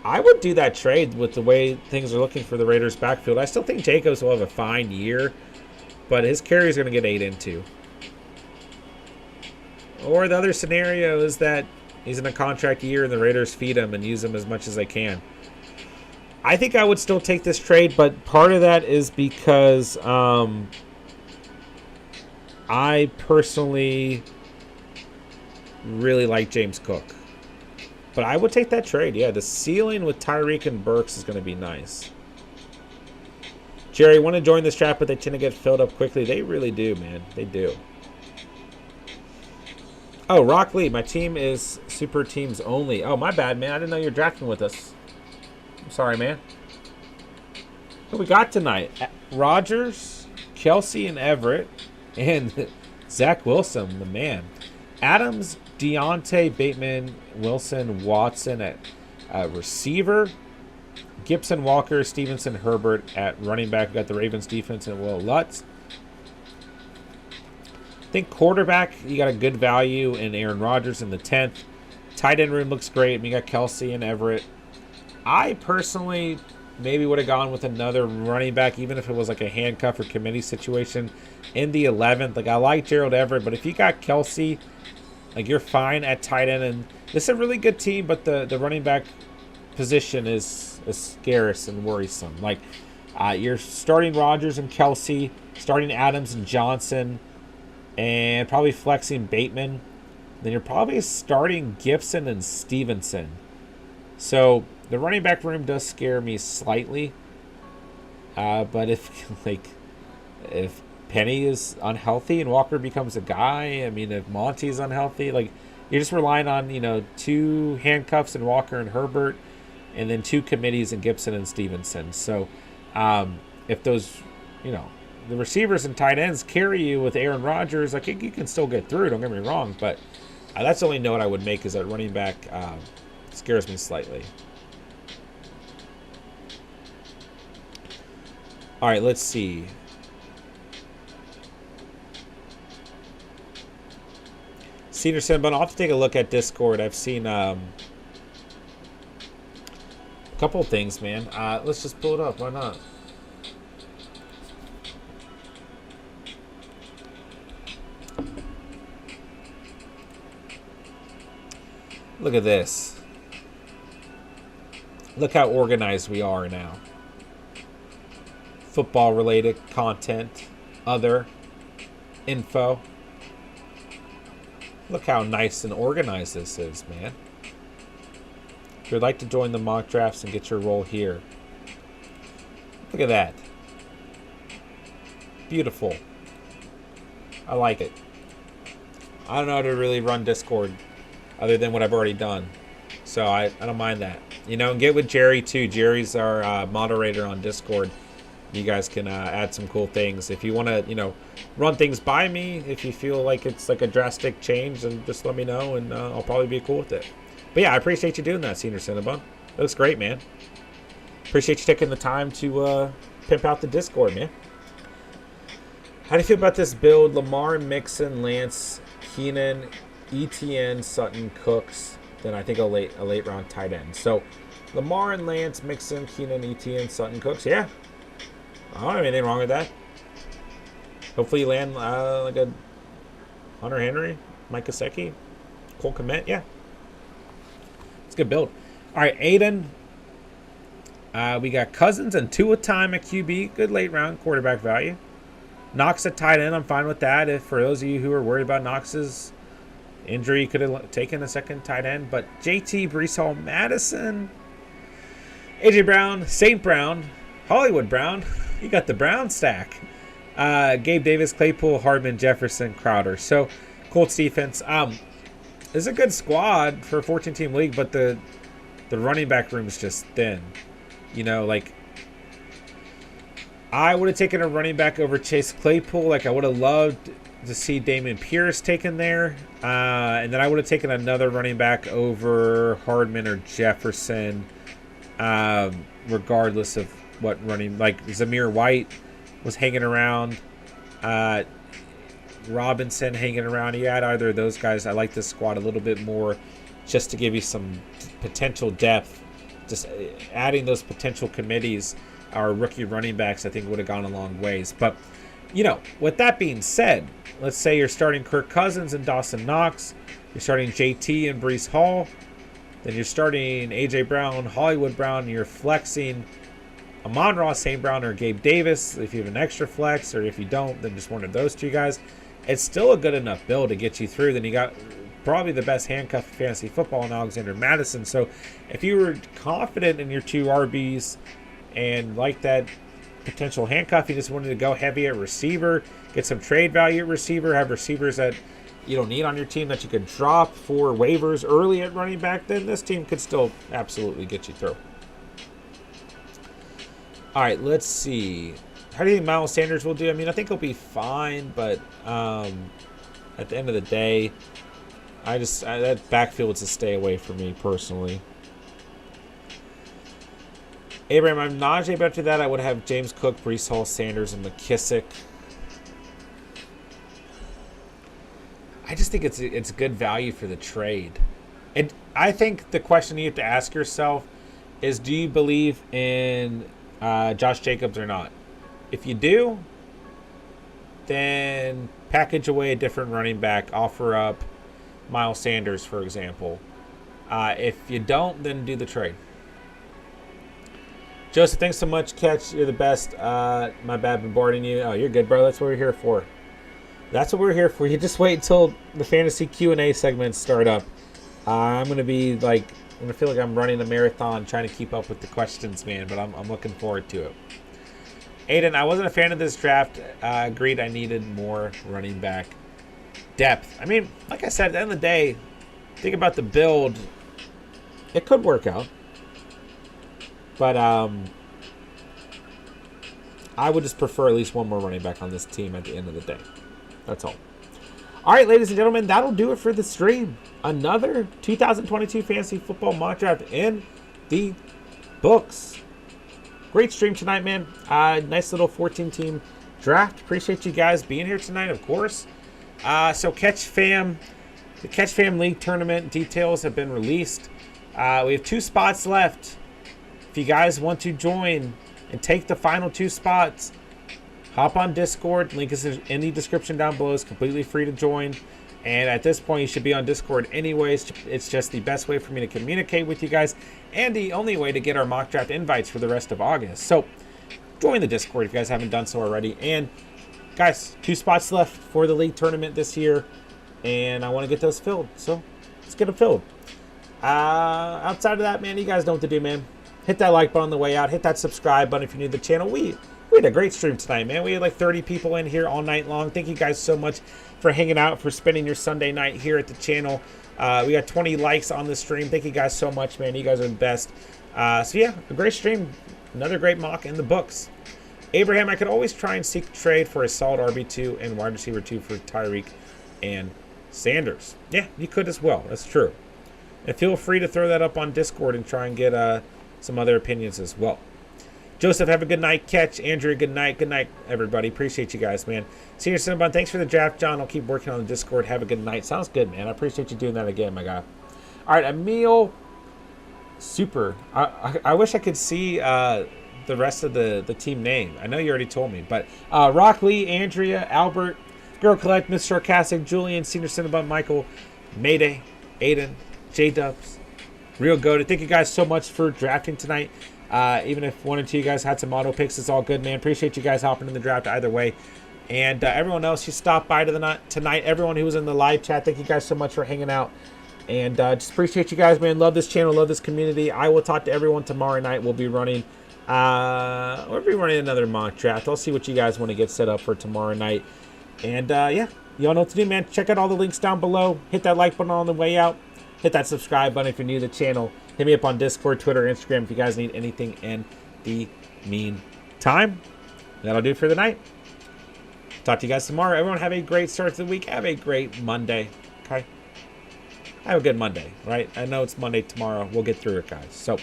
I would do that trade with the way things are looking for the Raiders' backfield. I still think Jacobs will have a fine year, but his carry is going to get 8 into. Or the other scenario is that, He's in a contract year, and the Raiders feed him and use him as much as they can. I think I would still take this trade, but part of that is because I personally really like James Cook. But I would take that trade. Yeah, the ceiling with Tyreek and Burks is going to be nice. Jerry, want to join this draft, but they tend to get filled up quickly. They really do, man. They do. Oh, Rock Lee, my team is super teams only. Oh, my bad, man. I didn't know you were drafting with us. I'm sorry, man. What we got tonight? Rodgers, Kelsey, and Everett, and Zach Wilson, the man. Adams, Deontay, Bateman, Wilson, Watson at receiver. Gibson, Walker, Stevenson, Herbert at running back. We got the Ravens defense and Will Lutz. I think quarterback, you got a good value in Aaron Rodgers in the 10th. Tight end room looks great. We got Kelsey and Everett. I personally maybe would have gone with another running back, even if it was like a handcuff or committee situation in the 11th. Like, I like Gerald Everett, but if you got Kelsey, like, you're fine at tight end. And this is a really good team, but the running back position is scarce and worrisome. Like, you're starting Rodgers and Kelsey, starting Adams and Johnson, and probably flexing Bateman. Then you're probably starting Gibson and Stevenson. So the running back room does scare me slightly. But if Penny is unhealthy and Walker becomes a guy, I mean, if Monty's unhealthy, like, you're just relying on, 2 handcuffs in Walker and Herbert, and then 2 committees in Gibson and Stevenson. So if those, the receivers and tight ends carry you with Aaron Rodgers, like, you can still get through, don't get me wrong, but that's the only note I would make, is that running back scares me slightly. All right, let's see. Cedar Cinnabon, I'll have to take a look at Discord. I've seen a couple of things, man. Let's just pull it up. Why not? Look at this. Look how organized we are now. Football-related content, other info. Look how nice and organized this is, man. If you'd like to join the mock drafts and get your role here, look at that. Beautiful. I like it. I don't know how to really run Discord other than what I've already done. So I don't mind that. And get with Jerry too. Jerry's our moderator on Discord. You guys can add some cool things. If you want to, run things by me, if you feel like it's like a drastic change, then just let me know, and I'll probably be cool with it. But yeah, I appreciate you doing that, Senior Cinnabon. That looks great, man. Appreciate you taking the time to pimp out the Discord, man. How do you feel about this build? Lamar, Mixon, Lance, Keenan, ETN, Sutton, Cooks, then I think a late round tight end. So Lamar and Lance, Mixon, Keenan, ETN, Sutton, Cooks. Yeah. I don't have anything wrong with that. Hopefully you land like a Hunter Henry, Mike Gesicki, Cole Kmet. Yeah. It's a good build. All right, Aiden. We got Cousins and Tua time at QB. Good late round quarterback value. Knox at tight end. I'm fine with that. If for those of you who are worried about Knox's injury, you could have taken a second tight end. But JT, Breece Hall, Madison, AJ Brown, St. Brown, Hollywood Brown. You got the Brown stack. Gabe Davis, Claypool, Hardman, Jefferson, Crowder. So, Colts defense. This is a good squad for a 14-team league, but the running back room is just thin. Like, I would have taken a running back over Chase Claypool. Like, I would have loved to see Dameon Pierce taken there. And then I would have taken another running back over Hardman or Jefferson, regardless of what running. Like, Zamir White was hanging around. Robinson hanging around. You add either of those guys. I like this squad a little bit more just to give you some potential depth. Just adding those potential committees, our rookie running backs, I think would have gone a long ways. But, with that being said, let's say you're starting Kirk Cousins and Dawson Knox. You're starting JT and Breece Hall. Then you're starting A.J. Brown, Hollywood Brown. You're flexing Amon-Ra St. Brown or Gabe Davis if you have an extra flex, or if you don't, then just one of those two guys. It's still a good enough build to get you through. Then you got probably the best handcuff in fantasy football in Alexander Madison. So if you were confident in your two RBs and like that potential handcuff, you just wanted to go heavy at receiver, get some trade value at receiver, have receivers that you don't need on your team that you could drop for waivers early at running back, then this team could still absolutely get you through. All right, let's see. How do you think Miles Sanders will do? I mean, I think he'll be fine, but at the end of the day, that backfield's a stay away from me personally. Abraham, I'm Najee, but after that, I would have James Cook, Breece Hall, Sanders, and McKissick. I just think it's good value for the trade. And I think the question you have to ask yourself is, do you believe in Josh Jacobs or not? If you do, then package away a different running back, offer up Miles Sanders, for example. If you don't, then do the trade. Joseph, thanks so much, Catch. You're the best. My bad bombarding you. Oh, you're good, bro. That's what we're here for. That's what we're here for. You just wait until the fantasy Q&A segments start up. I'm going to be like, I'm going to feel like I'm running a marathon trying to keep up with the questions, man, but I'm looking forward to it. Aiden, I wasn't a fan of this draft. Agreed, I needed more running back depth. I mean, like I said, at the end of the day, think about the build. It could work out. But I would just prefer at least one more running back on this team at the end of the day. That's all. All right, ladies and gentlemen, that'll do it for the stream. Another 2022 Fantasy Football Mock Draft in the books. Great stream tonight, man. Nice little 14-team draft. Appreciate you guys being here tonight, of course. So the Catch Fam League tournament details have been released. We have 2 spots left. If you guys want to join and take the final 2 spots, hop on Discord. Link is in the description down below. It's completely free to join. And at this point, you should be on Discord anyways. It's just the best way for me to communicate with you guys and the only way to get our mock draft invites for the rest of August. So join the Discord if you guys haven't done so already. And guys, 2 spots left for the league tournament this year. And I want to get those filled. So let's get them filled. Outside of that, man, you guys know what to do, man. Hit that like button on the way out. Hit that subscribe button if you're new to the channel. We had a great stream tonight, man. We had like 30 people in here all night long. Thank you guys so much for hanging out, for spending your Sunday night here at the channel. We got 20 likes on the stream. Thank you guys so much, man. You guys are the best. So yeah, a great stream. Another great mock in the books. Abraham, I could always try and seek trade for a solid RB2 and wide receiver 2 for Tyreek and Sanders. Yeah, you could as well. That's true. And feel free to throw that up on Discord and try and get some other opinions as well. Joseph, have a good night. Catch. Andrew, good night. Good night, everybody. Appreciate you guys, man. Senior Cinnabon, thanks for the draft, John. I'll keep working on the Discord. Have a good night. Sounds good, man. I appreciate you doing that again, my guy. All right, Emil. Super. I wish I could see the rest of the team name. I know you already told me, but Rock Lee, Andrea, Albert, Girl Collect, Miss Sarcastic, Julian, Senior Cinnabon, Michael, Mayday, Aiden, J-Dubs, Real Goated. Thank you guys so much for drafting tonight. Even if one or two of you guys had some auto picks, it's all good, man. Appreciate you guys hopping in the draft either way. And everyone else who stopped by tonight, everyone who was in the live chat, thank you guys so much for hanging out. And just appreciate you guys, man. Love this channel, love this community. I will talk to everyone tomorrow night. We'll be running another mock draft. I'll see what you guys want to get set up for tomorrow night. And yeah, y'all know what to do, man. Check out all the links down below. Hit that like button on the way out. Hit that subscribe button if you're new to the channel. Hit me up on Discord, Twitter, Instagram if you guys need anything in the meantime. That'll do it for the night. Talk to you guys tomorrow. Everyone have a great start to the week. Have a great Monday. Okay? Have a good Monday, right? I know it's Monday tomorrow. We'll get through it, guys. So,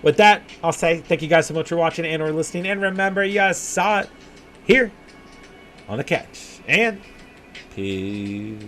with that, I'll say thank you guys so much for watching and or listening. And remember, you guys saw it here on The Catch. And peace.